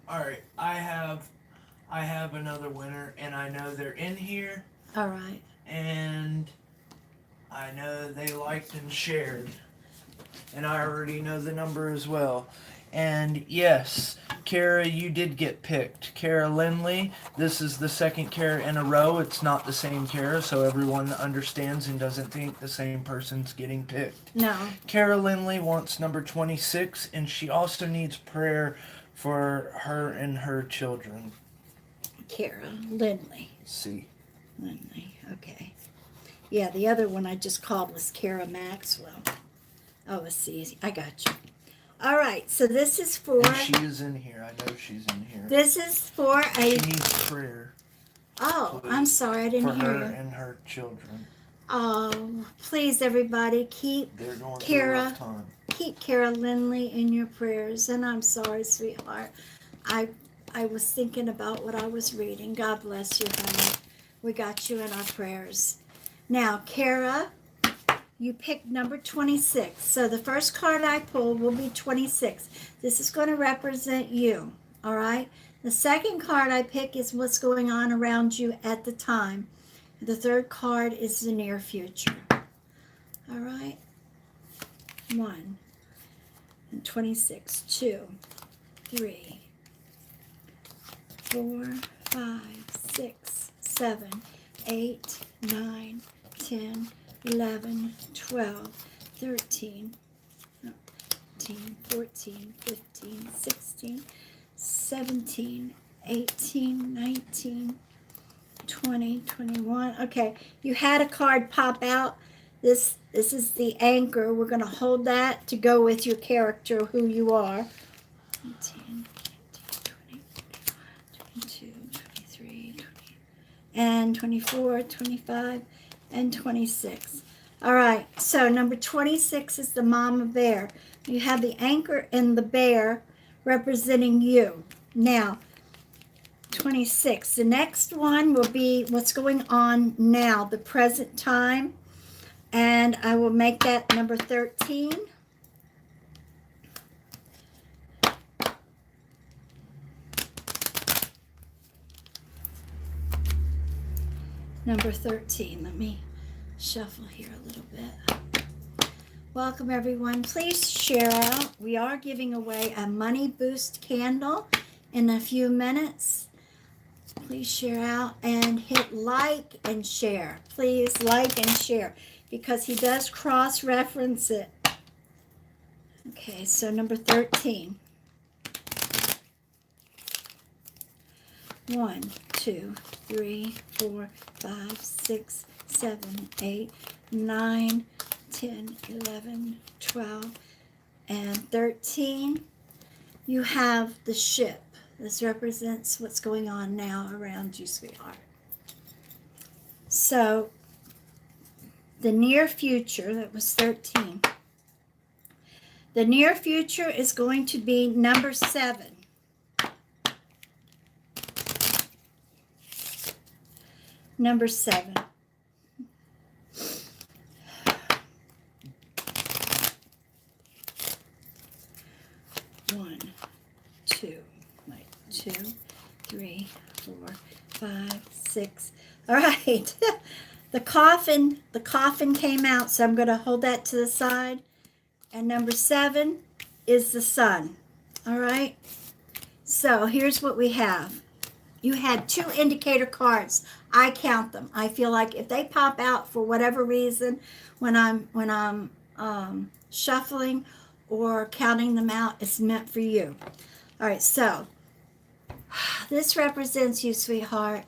All right, I have another winner, and I know they're in here, All right. and I know they liked and shared, and I already know the number as well. And yes, Kara, you did get picked. Kara Lindley, this is the second Kara in a row. It's not the same Kara, so everyone understands and doesn't think the same person's getting picked. No. Kara Lindley wants number 26, and she also needs prayer for her and her children. Kara Lindley. See. Lindley. Okay. Yeah, the other one I just called was Kara Maxwell. Oh, let's see. I got you. All right. So this is for. And she is in here. I know she's in here. This is for She a. needs prayer. Oh, Please. I'm sorry. I didn't For hear her you. and her children. Oh, please, everybody, They're going through a Kara. rough time. Keep Kara Lindley in your prayers. And I'm sorry, sweetheart. I was thinking about what I was reading. God bless you, honey. We got you in our prayers. Now, Kara, you picked number 26. So the first card I pulled will be 26. This is going to represent you. All right. The second card I pick is what's going on around you at the time. The third card is the near future. All right. 1 and 26. 2, 3, 4, 5, 6, 7, 8, 9, 10, 11, 12, 13, 14, 15, 16, 17, 18, 19, 20, 21. Okay, you had a card pop out. This is the anchor. We're going to hold that to go with your character, who you are. 19, 20, 22, 23, 20, and 24, 25, and 26. All right, so number 26 is the mama bear. You have the anchor and the bear representing you. Now, 26. The next one will be what's going on now, the present time. And I will make that number 13. Number 13. Let me shuffle here a little bit. Welcome, everyone. Please share out. We are giving away a money boost candle in a few minutes. Please share out and hit like and share. Please like and share because he does cross-reference it. Okay, so number 13. 1, 2, 3, 4, 5, 6, 7, 8, 9, 10, 11, 12, and 13. You have the ship. This represents what's going on now around you, sweetheart. So, the near future, that was 13. The near future is going to be number 7. Number 7. 5, 6. All right. The coffin came out, so I'm going to hold that to the side. And number 7 is the sun. All right. So here's what we have. You had 2 indicator cards. I count them. I feel like if they pop out for whatever reason when I'm shuffling or counting them out, it's meant for you. All right, so this represents you, sweetheart.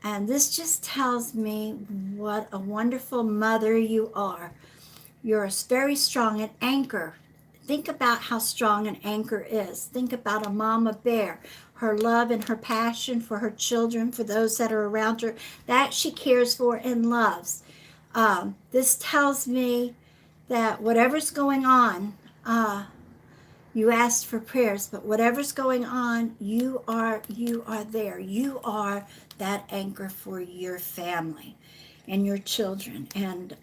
And this just tells me what a wonderful mother you are. You're very strong, an anchor. Think about how strong an anchor is. Think about a mama bear, her love and her passion for her children, for those that are around her, that she cares for and loves. This tells me that whatever's going on, you asked for prayers, but whatever's going on, you are there. You are that anchor for your family and your children. And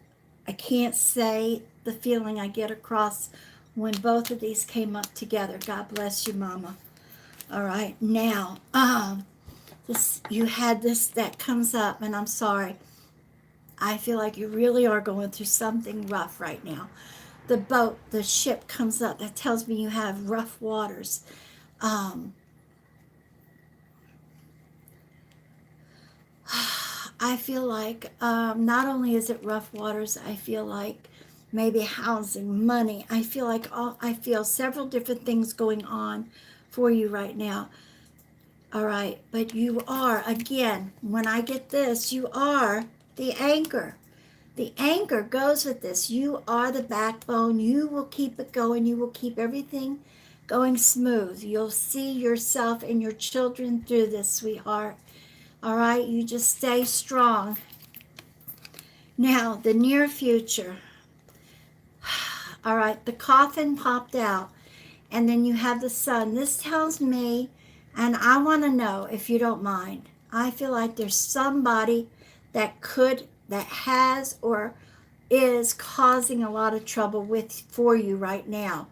I can't say the feeling I get across when both of these came up together. God bless you, Mama. All right, now, you had this that comes up, and I'm sorry. I feel like you really are going through something rough right now. The ship comes up. That tells me you have rough waters. I feel like not only is it rough waters, I feel like maybe housing, money. I feel several different things going on for you right now. All right, but you are, again, when I get this, you are the anchor. The anchor goes with this. You are the backbone. You will keep it going. You will keep everything going smooth. You'll see yourself and your children through this, sweetheart. All right, you just stay strong. Now, the near future. All right, the coffin popped out, and then you have the sun. This tells me, and I want to know, if you don't mind, I feel like there's somebody that has or is causing a lot of trouble for you right now.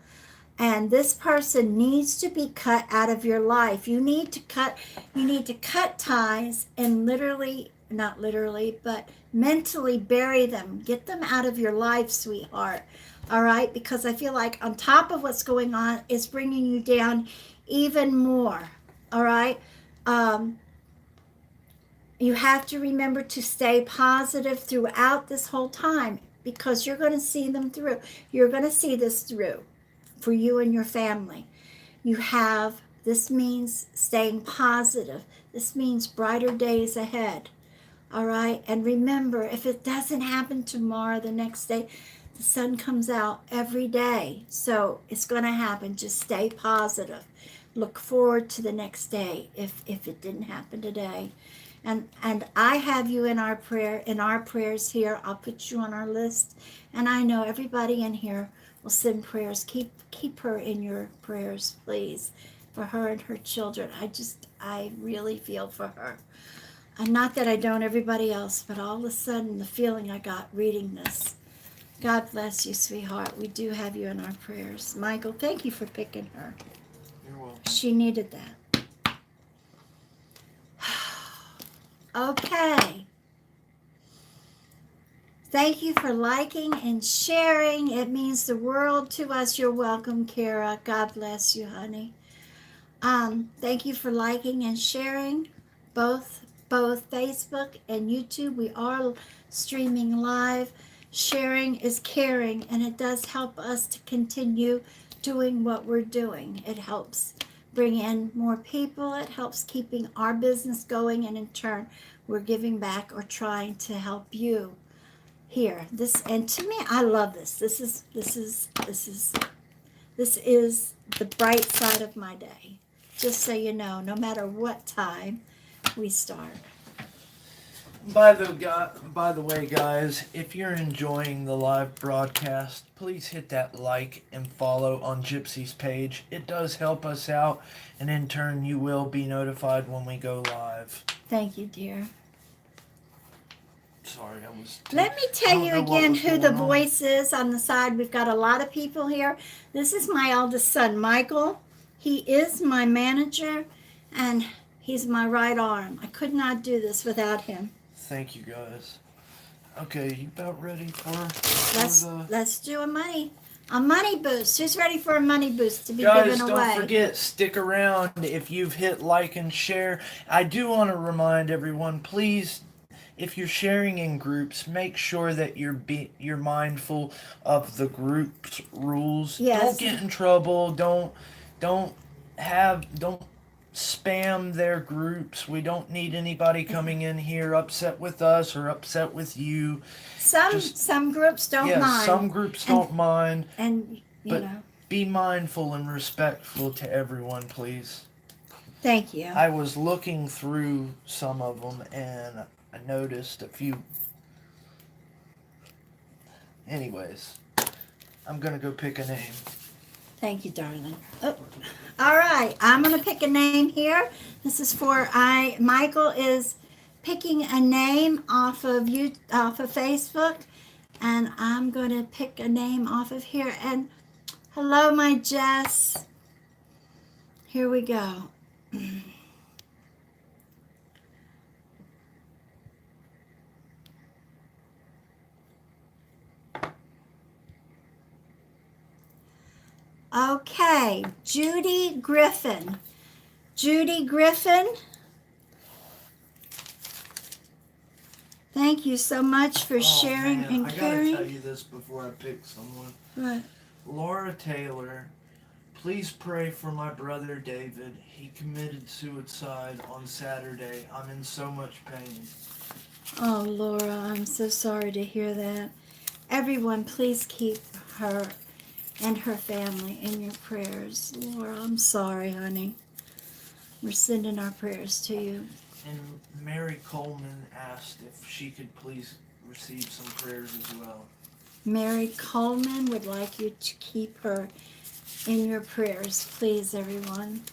And this person needs to be cut out of your life. You need to cut ties and not literally, but mentally bury them. Get them out of your life, sweetheart. All right? Because I feel like on top of what's going on, it's bringing you down even more. All right? You have to remember to stay positive throughout this whole time, because you're going to see them through. You're going to see this through for you and your family. This means staying positive. This means brighter days ahead. All right? And remember, if it doesn't happen tomorrow, the next day, the sun comes out every day. So it's going to happen. Just stay positive. Look forward to the next day if it didn't happen today. And I have you in our prayers here. I'll put you on our list. And I know everybody in here will send prayers. Keep her in your prayers, please, for her and her children. I really feel for her. And not that I don't everybody else, but all of a sudden the feeling I got reading this. God bless you, sweetheart. We do have you in our prayers. Michael, thank you for picking her. You're welcome. She needed that. Okay. Thank you for liking and sharing. It means the world to us. You're welcome, Kara. God bless you, honey. Thank you for liking and sharing both Facebook and YouTube. We are streaming live. Sharing is caring, and it does help us to continue doing what we're doing. It helps bring in more people. It helps keeping our business going, and in turn, we're giving back or trying to help you here. And to me, I love this. This is the bright side of my day. Just so you know, no matter what time we start. By the way, guys, if you're enjoying the live broadcast, please hit that like and follow on Gypsy's page. It does help us out, and in turn, you will be notified when we go live. Thank you, dear. Sorry, Let me tell you again who the voice is on the side. We've got a lot of people here. This is my eldest son, Michael. He is my manager, and He's my right arm. I could not do this without him. Thank you, guys. Okay, you about ready for Let's do a money boost. Who's ready for a money boost to be Guys, given away? don't forget, stick around if you've hit like and share. I do want to remind everyone, please, if you're sharing in groups, make sure that you're mindful of the group's rules. Yes. Don't get in trouble. Don't spam their groups. We don't need anybody coming in here upset with us or upset with you. Some groups don't mind. Some groups don't mind. And but be mindful and respectful to everyone, please. Thank you. I was looking through some of them and I noticed a few. Anyways, I'm gonna go pick a name. Thank you, darling. Oh. All right, I'm gonna pick a name here. This is for Michael is picking a name off of Facebook, and I'm gonna pick a name off of here. And hello, my Jess. Here we go. Okay, Judy Griffin. Judy Griffin, thank you so much for sharing and caring. I gotta tell you this before I pick someone. What? Laura Taylor, please pray for my brother David. He committed suicide on Saturday. I'm in so much pain. Oh, Laura, I'm so sorry to hear that. Everyone, please keep her and her family in your prayers. Laura, I'm sorry, honey. We're sending our prayers to you. And Mary Coleman asked if she could please receive some prayers as well. Mary Coleman would like you to keep her in your prayers, please, everyone.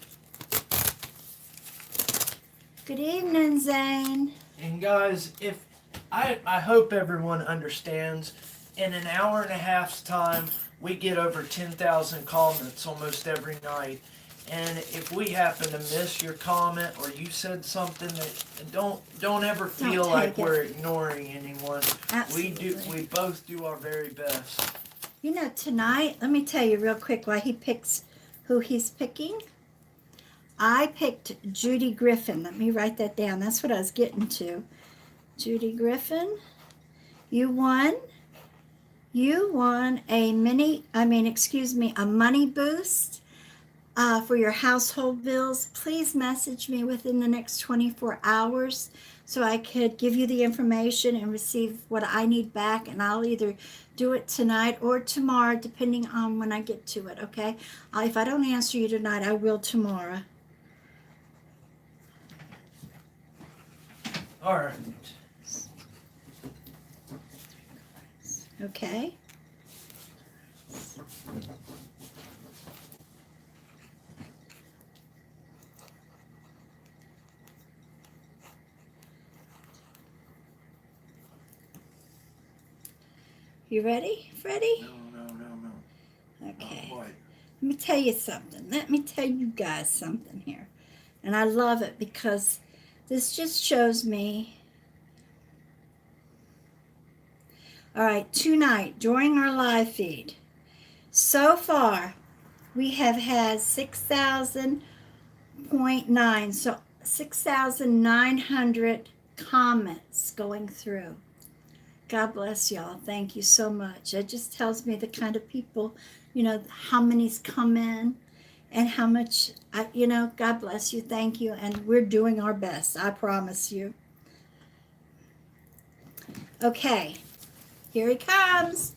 Good evening, Zane. And guys, if I hope everyone understands, in an hour and a half's time, we get over 10,000 comments almost every night. And if we happen to miss your comment or you said something that don't ever feel like we're ignoring anyone. Absolutely. We both do our very best. You know, tonight, let me tell you real quick why he picks who he's picking. I picked Judy Griffin. Let me write that down. That's what I was getting to. Judy Griffin, you won. You won a money boost for your household bills. Please message me within the next 24 hours so I could give you the information and receive what I need back, and I'll either do it tonight or tomorrow, depending on when I get to it, okay? If I don't answer you tonight, I will tomorrow. All right. Okay. You ready, Freddie? No. Okay. Not quite. Let me tell you something. Let me tell you guys something here. And I love it because this just shows me. All right, tonight during our live feed, so far we have had 6,000.9, so 6,900 comments going through. God bless y'all. Thank you so much. It just tells me the kind of people, how many's come in and how much, God bless you. Thank you. And we're doing our best. I promise you. Okay. Here he comes.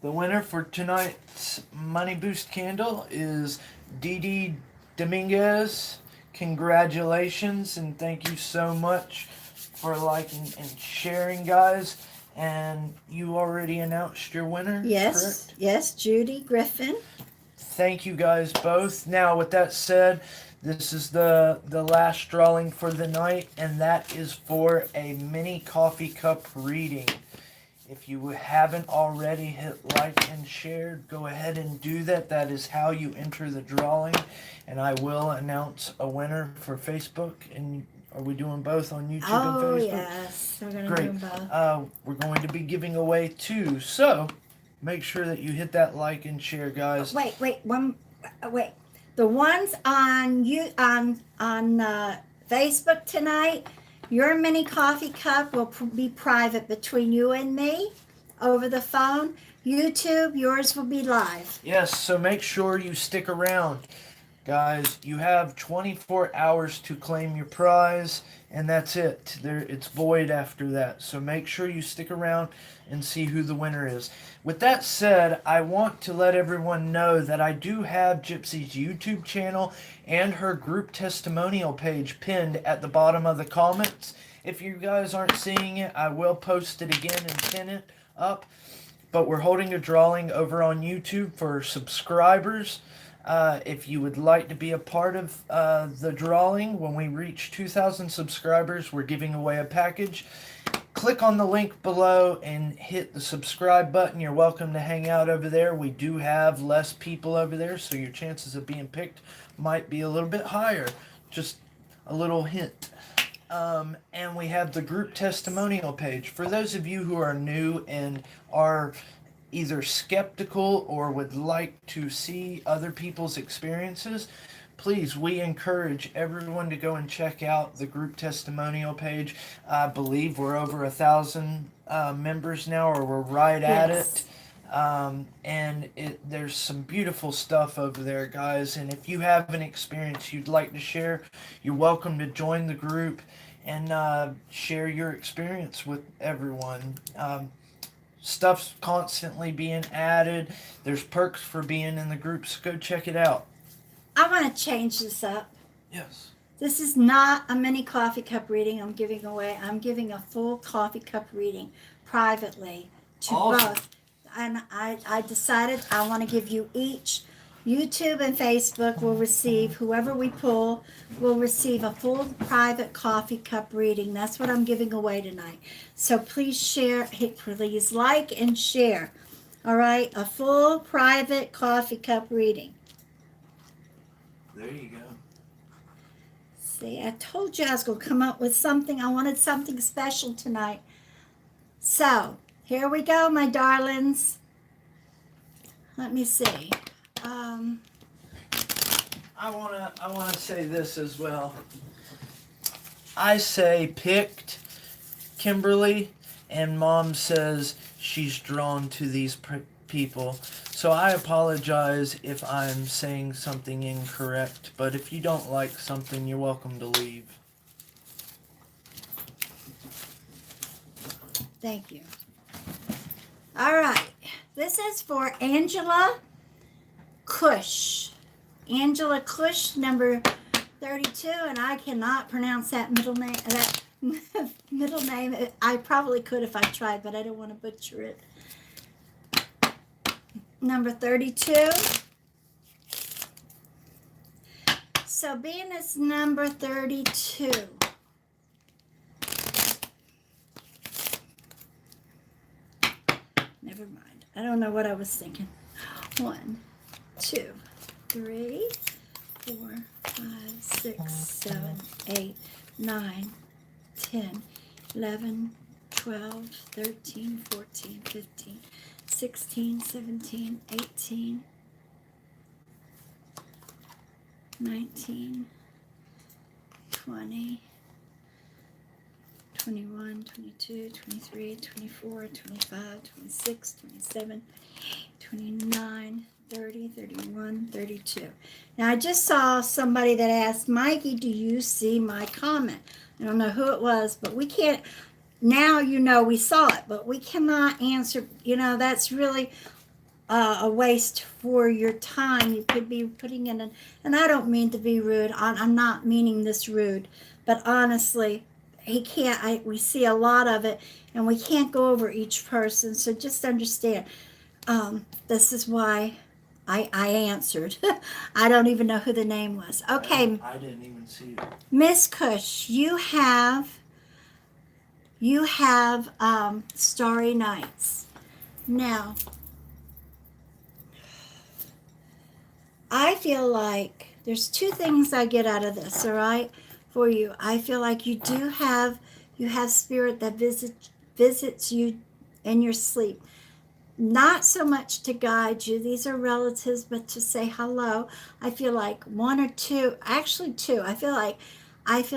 The winner for tonight's Money Boost candle is Dee Dominguez. Congratulations and thank you so much for liking and sharing, guys. And you already announced your winner, correct? Yes, Judy Griffin. Thank you guys both. Now, with that said, this is the last drawing for the night, and that is for a mini coffee cup reading. If you haven't already hit like and share, go ahead and do that. That is how you enter the drawing. And I will announce a winner for Facebook. And are we doing both on YouTube and Oh, Facebook? yes. We're going to do Great. them both. We're going to be giving away 2. So make sure that you hit that like and share, guys. Wait. The ones on Facebook tonight, your mini coffee cup will be private between you and me over the phone. YouTube, yours will be live. Yes, so make sure you stick around. Guys, you have 24 hours to claim your prize, and that's it. It's void after that. So make sure you stick around and see who the winner is. With that said, I want to let everyone know that I do have Gypsy's YouTube channel and her group testimonial page pinned at the bottom of the comments. If you guys aren't seeing it, I will post it again and pin it up. But we're holding a drawing over on YouTube for subscribers. If you would like to be a part of the drawing, when we reach 2,000 subscribers, we're giving away a package. Click on the link below and hit the subscribe button. You're welcome to hang out over there. We do have less people over there, so your chances of being picked might be a little bit higher. Just a little hint. And we have the group testimonial page. For those of you who are new and are either skeptical or would like to see other people's experiences, please, we encourage everyone to go and check out the group testimonial page. I believe we're over 1,000 members now, or we're right at it. And there's some beautiful stuff over there, guys. And if you have an experience you'd like to share, you're welcome to join the group and share your experience with everyone. Stuff's constantly being added. There's perks for being in the group, so go check it out. I want to change this up. Yes. This is not a mini coffee cup reading I'm giving away. I'm giving a full coffee cup reading privately to both. And I decided I want to give you each. YouTube and Facebook will receive, whoever we pull, will receive a full private coffee cup reading. That's what I'm giving away tonight. So please share, please like and share. All right, a full private coffee cup reading. There you go. See, I told you I was going to come up with something. I wanted something special tonight. So, here we go, my darlings. Let me see. I wanna say this as well. I say picked Kimberly, and Mom says she's drawn to these people. So I apologize if I'm saying something incorrect, but if you don't like something, you're welcome to leave. Thank you. All right. This is for Angela Cush. Angela Cush, number 32, and I cannot pronounce that middle name. That middle name. I probably could if I tried, but I don't want to butcher it. Number 32. So being it's number 32. Never mind. I don't know what I was thinking. 1, 2, 3, 4, 5, 6, 7, 8, 9, 10, 11, 12, 13, 14, 15, 16, 17, 18, 19, 20, 21, 22, 23, 24, 25, 26, 27, 29, 30, 31, 32. Now, I just saw somebody that asked, Mikey, do you see my comment? I don't know who it was, but we can't, now you know we saw it, but we cannot answer, that's really a waste for your time. You could be putting in and I don't mean to be rude. I'm not meaning this rude, but honestly, we see a lot of it, and we can't go over each person, so just understand. This is why I answered. I don't even know who the name was. Okay. I didn't even see it. Miss Cush, you have you have starry nights. Now, I feel like there's two things I get out of this, all right, for you. I feel like you have spirit that visits you in your sleep. Not so much to guide you, these are relatives, but to say hello. I feel like one or two, actually two. I feel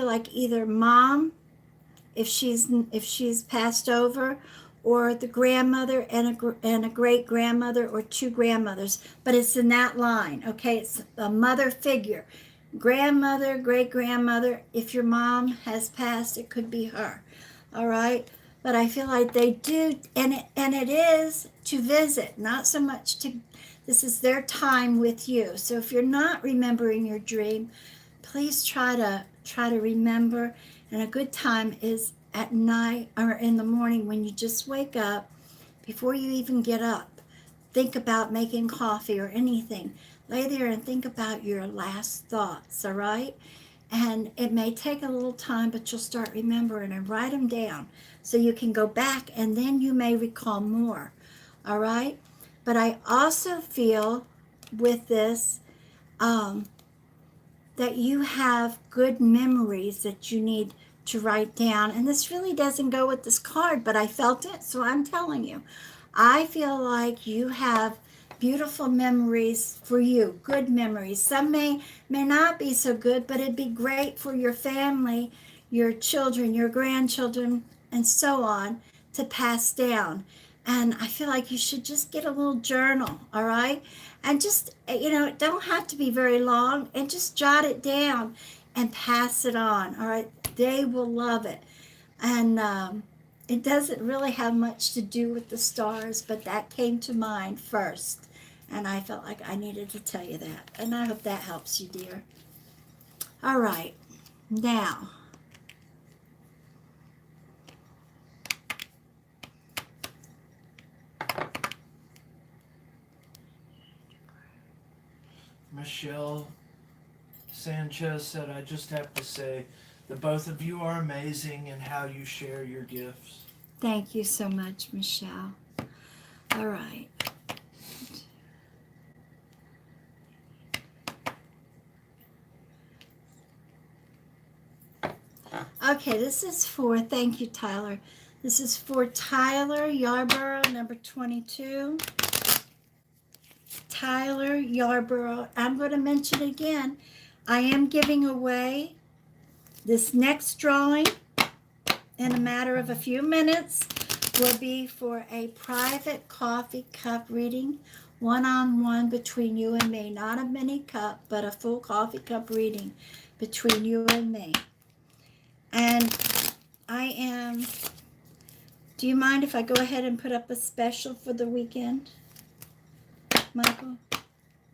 like either mom, if she's passed over, or the grandmother and a great grandmother, or two grandmothers, but it's in that line. Okay, it's a mother figure, grandmother, great grandmother. If your mom has passed, it could be her. All right, but I feel like they do, and it is to visit, not so much to. This is their time with you. So if you're not remembering your dream, please try to remember. And a good time is at night or in the morning when you just wake up, before you even get up. Think about making coffee or anything. Lay there and think about your last thoughts, all right? And it may take a little time, but you'll start remembering, and write them down so you can go back and then you may recall more, all right? But I also feel with this, um, that you have good memories that you need to write down. And this really doesn't go with this card, but I felt it, so I'm telling you. I feel like you have beautiful memories for you, good memories. Some may not be so good, but it'd be great for your family, your children, your grandchildren, and so on, to pass down. And I feel like you should just get a little journal, all right? And just, it don't have to be very long, and just jot it down and pass it on, all right? They will love it. And it doesn't really have much to do with the stars, but that came to mind first. And I felt like I needed to tell you that. And I hope that helps you, dear. All right. Now, Michelle Sanchez said, I just have to say, the both of you are amazing in how you share your gifts. thank you so much, Michelle. All right. Okay, thank you, Tyler. This is for Tyler Yarborough, number 22. Tyler Yarborough. I'm going to mention again, I am giving away this next drawing in a matter of a few minutes. Will be for a private coffee cup reading, one-on-one between you and me. Not a mini cup, but a full coffee cup reading between you and me. And do you mind if I go ahead and put up a special for the weekend, Michael?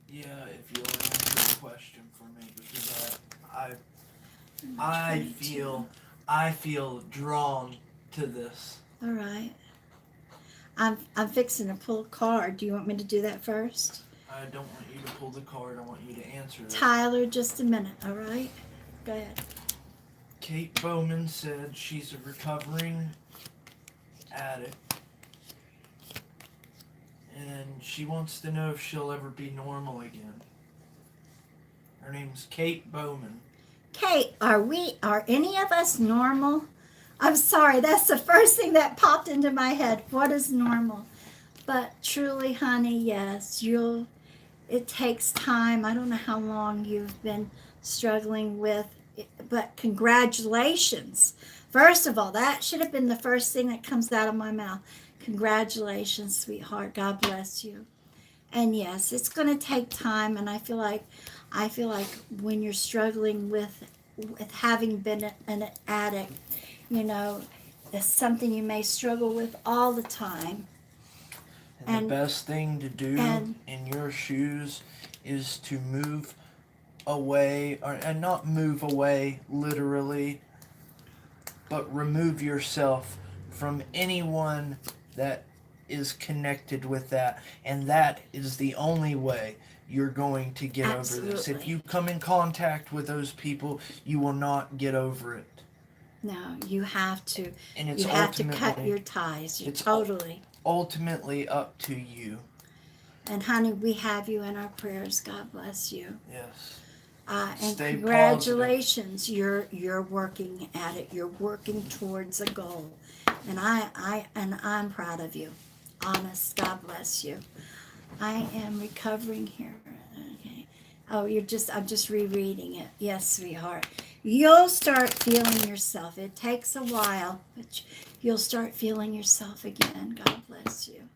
Yeah, if you'll answer the question for me, because I feel drawn to this. All right. I'm fixing to pull a card. Do you want me to do that first? I don't want you to pull the card. I want you to answer it. Tyler, just a minute. All right. Go ahead. Kate Bowman said she's a recovering addict, and she wants to know if she'll ever be normal again. Her name's Kate Bowman. Kate, are any of us normal? I'm sorry, that's the first thing that popped into my head. What is normal? But truly, honey, yes, it takes time. I don't know how long you've been struggling with it, but congratulations. First of all, that should have been the first thing that comes out of my mouth. Congratulations, sweetheart. God bless you. And yes, it's going to take time, and I feel like when you're struggling with having been an addict, it's something you may struggle with all the time. And the best thing to do in your shoes is to move away, and not move away literally, but remove yourself from anyone that is connected with that. And that is the only way you're going to get over this. If you come in contact with those people, you will not get over it. No, you have to. And it's You have to cut ultimately your ties. You it's totally. ultimately up to you. And honey, we have you in our prayers. God bless you. Yes. And Stay congratulations, you're working at it. You're working towards a goal, and I'm proud of you. Honest, God bless you. I am recovering here. Okay. Oh, I'm just rereading it. Yes, sweetheart. You'll start feeling yourself. It takes a while, but you'll start feeling yourself again. God bless you.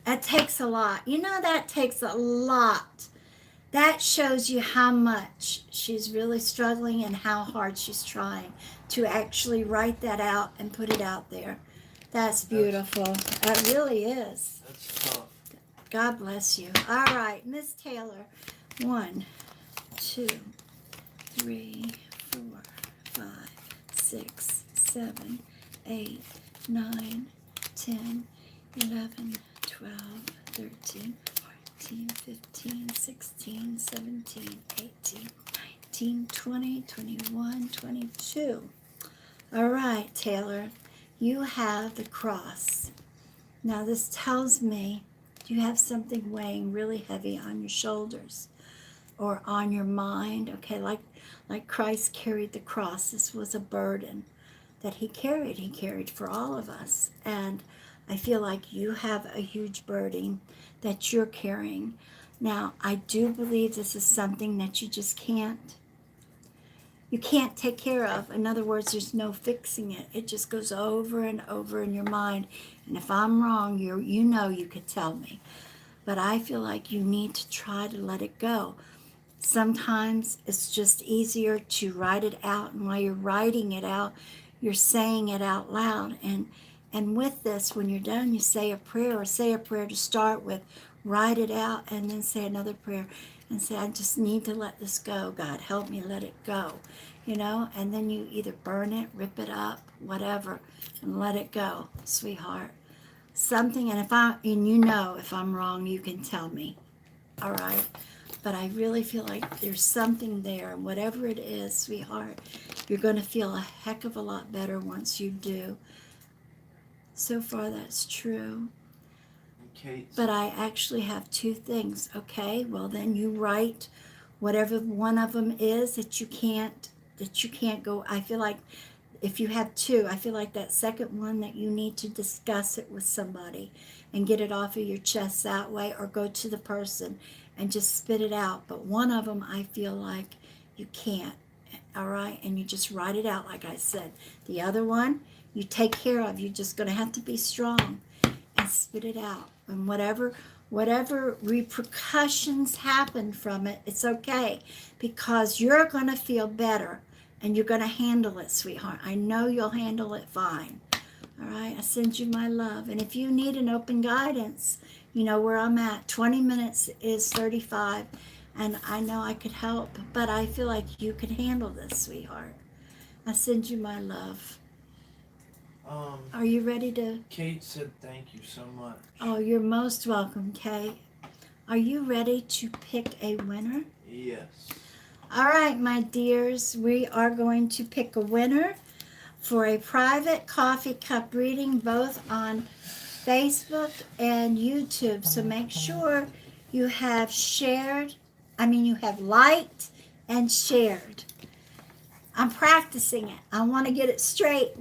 That takes a lot. You know, that takes a lot. That shows you how much she's really struggling and how hard she's trying to actually write that out and put it out there. That's beautiful. That really is. That's tough. God bless you. All right, Miss Taylor. 1, 2, 3, 4, 5, 6, 7, 8, 9, 10, 11, 12, 13, 14, 15, 16, 17, 18, 19, 20, 21, 22. All right, Taylor, you have the cross. Now this tells me you have something weighing really heavy on your shoulders or on your mind, okay, like Christ carried the cross. This was a burden that he carried for all of us. And I feel like you have a huge burden that you're carrying. Now, I do believe this is something that you just can't take care of. In other words, there's no fixing it. It just goes over and over in your mind. And if I'm wrong, you could tell me. But I feel like you need to try to let it go. Sometimes it's just easier to write it out, and while you're writing it out, you're saying it out loud. And with this, when you're done, you say a prayer, or say a prayer to start with, write it out, and then say another prayer and say, I just need to let this go. God, help me let it go. And then you either burn it, rip it up, whatever, and let it go, sweetheart. Something, and if I'm wrong, you can tell me. All right? But I really feel like there's something there, and whatever it is, sweetheart, you're going to feel a heck of a lot better once you do. So far, that's true. Kate. But I actually have 2 things, okay? Well, then you write whatever one of them is that you can't go. I feel like if you have 2, I feel like that second one that you need to discuss it with somebody and get it off of your chest that way, or go to the person and just spit it out. But one of them, I feel like you can't, all right? And you just write it out, like I said. The other one, you take care of. You're just going to have to be strong and spit it out. And whatever repercussions happen from it, it's okay, because you're going to feel better and you're going to handle it, sweetheart. I know you'll handle it fine. All right, I send you my love. And if you need an open guidance, you know where I'm at. 20 minutes is 35, and I know I could help, but I feel like you can handle this, sweetheart. I send you my love. Are you ready to? Kate said thank you so much. Oh, you're most welcome, Kate. Are you ready to pick a winner? Yes. All right, my dears, we are going to pick a winner for a private coffee cup reading, both on Facebook and YouTube. So make sure you have you have liked and shared. I'm practicing it. I want to get it straight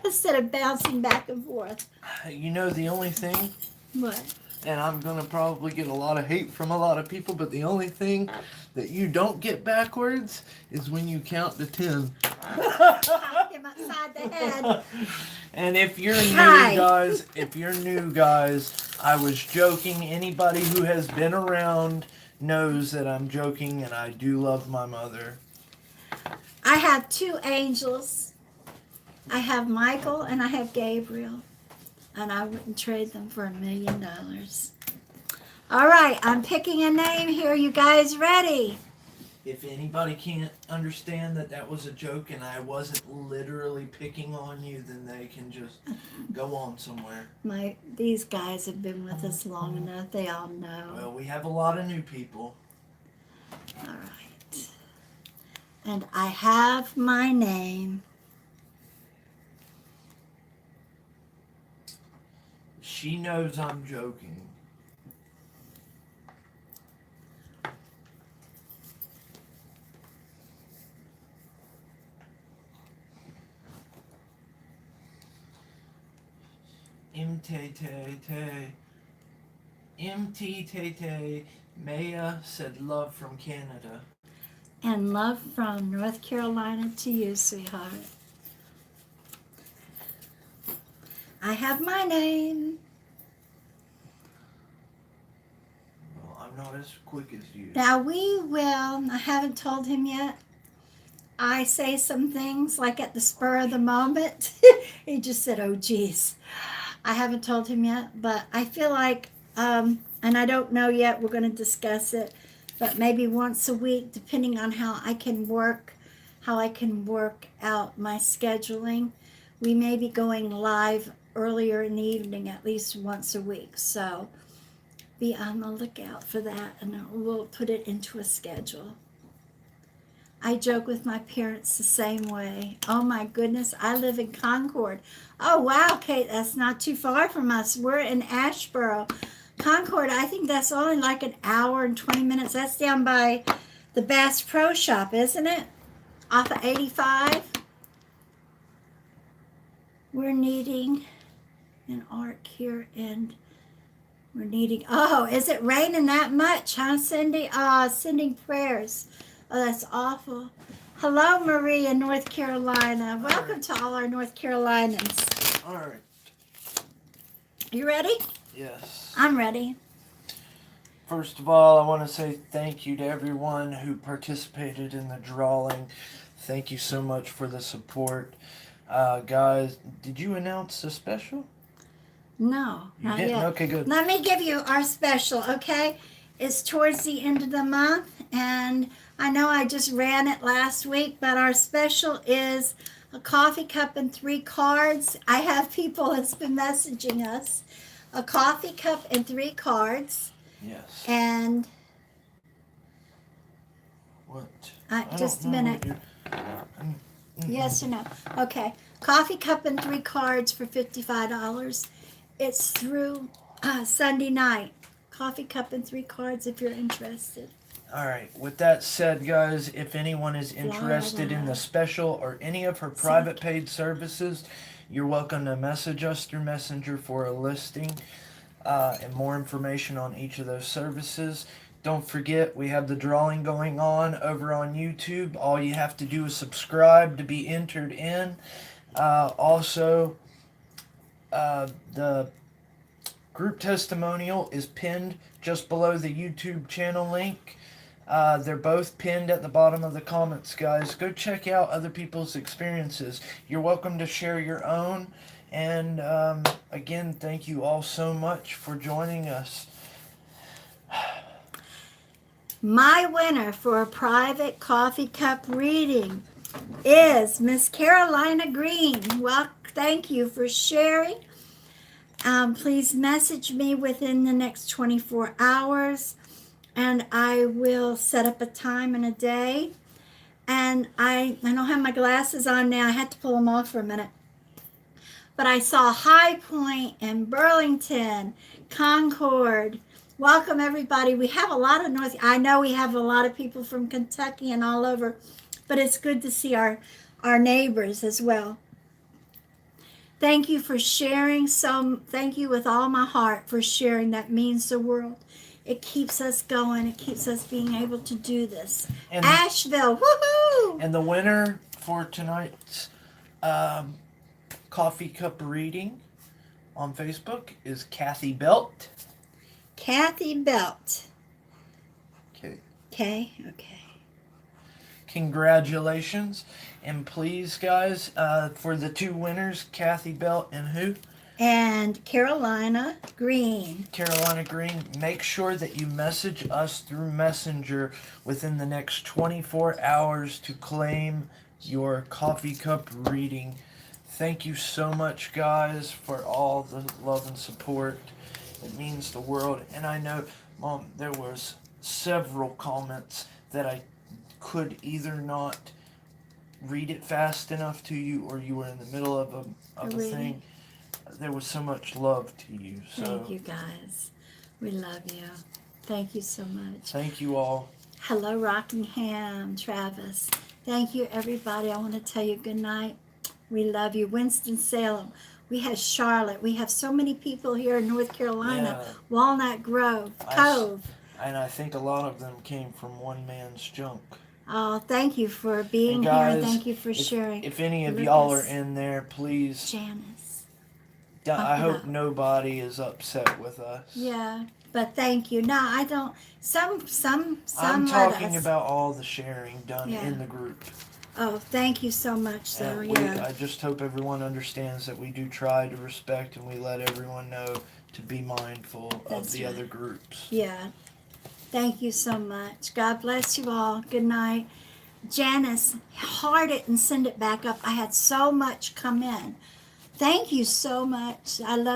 instead of bouncing back and forth. You know, the only thing, What? and I'm going to probably get a lot of hate from a lot of people, but the only thing that you don't get backwards is when you count to 10. Pop him upside the head. And if you're Hi. new guys, I was joking. Anybody who has been around knows that I'm joking, and I do love my mother. I have 2 angels. I have Michael and I have Gabriel. And I wouldn't trade them for $1 million. All right, I'm picking a name here. You guys ready? If anybody can't understand that was a joke and I wasn't literally picking on you, then they can just go on somewhere. These guys have been with us long enough. They all know. Well, we have a lot of new people. All right. And I have my name. She knows I'm joking. MT Maya said love from Canada. And love from North Carolina to you, sweetheart. I have my name. Well, I'm not as quick as you. Now we will, I haven't told him yet. I say some things like at the spur of the moment. He just said, oh, geez. I haven't told him yet, but I feel like, and I don't know yet, we're going to discuss it, but maybe once a week, depending on how I can work out my scheduling. We may be going live earlier in the evening, at least once a week. So be on the lookout for that, and we'll put it into a schedule. I joke with my parents the same way. Oh my goodness, I live in Concord. Oh wow, Kate, that's not too far from us. We're in Asheboro. Concord, I think that's only like an hour and 20 minutes. That's down by the Bass Pro Shop, isn't it? Off of 85. We're needing an arc here, and we're needing, oh, is it raining that much, huh, Cindy? Sending prayers. Oh, that's awful. Hello, Marie in North Carolina. Welcome to all our North Carolinians. All right. You ready? Yes. I'm ready. First of all, I want to say thank you to everyone who participated in the drawing. Thank you so much for the support. Guys, did you announce the special? No, You not didn't? yet. Okay, good. Let me give you our special, okay? It's towards the end of the month, and I know I just ran it last week, but our special is a coffee cup and 3 cards. I have people that's been messaging us. A coffee cup and 3 cards. Yes. And What? just a minute. Yes or no? Okay. Coffee cup and 3 cards for $55. It's through Sunday night. Coffee cup and 3 cards if you're interested. All right. With that said, guys, if anyone is interested in the special or any of her private paid services, you're welcome to message us through Messenger for a listing and more information on each of those services. Don't forget, we have the drawing going on over on YouTube. All you have to do is subscribe to be entered in. Also, the group testimonial is pinned just below the YouTube channel link. They're both pinned at the bottom of the comments, guys. Go check out other people's experiences. You're welcome to share your own. And again, thank you all so much for joining us. My winner for a private coffee cup reading is Miss Carolina Green. Well, thank you for sharing. Please message me within the next 24 hours, and I will set up a time and a day. And I don't have my glasses on now. I had to pull them off for a minute. But I saw High Point and Burlington, Concord. Welcome, everybody. We have a lot of I know we have a lot of people from Kentucky and all over, but it's good to see our neighbors as well. Thank you for sharing. Thank you with all my heart for sharing. That means the world. It keeps us going. It keeps us being able to do this. And Asheville, woohoo! And the winner for tonight's coffee cup reading on Facebook is Kathy Belt. Kathy Belt. Okay. Okay. Congratulations. And please, guys, for the 2 winners, Kathy Belt and who? And Carolina Green. Carolina Green, make sure that you message us through Messenger within the next 24 hours to claim your coffee cup reading. Thank you so much, guys, for all the love and support. It means the world. And I know, Mom, there was several comments that I could either not read it fast enough to you, or you were in the middle of a Reading. thing. There was so much love to you. So Thank you, guys. We love you. Thank you so much. thank you all. Hello, Rockingham, Travis. Thank you, everybody. I want to tell you good night. We love you. Winston-Salem. We have Charlotte. We have so many people here in North Carolina. Yeah. Walnut Grove, Cove. And I think a lot of them came from one man's junk. Oh, thank you for being And here. guys, And thank you for sharing. If any of Lucas. y'all are in there, please. Janice. I hope up. nobody is upset with us. Yeah, but thank you. No, I don't. Some I'm let talking us. about all the sharing done Yeah. in the group. Oh, thank you so much, sir. And Yeah. I just hope everyone understands that we do try to respect, and we let everyone know to be mindful of That's the right. other groups. Yeah. Thank you so much. God bless you all. Good night. Janice, heart it and send it back up. I had so much come in. Thank you so much. I love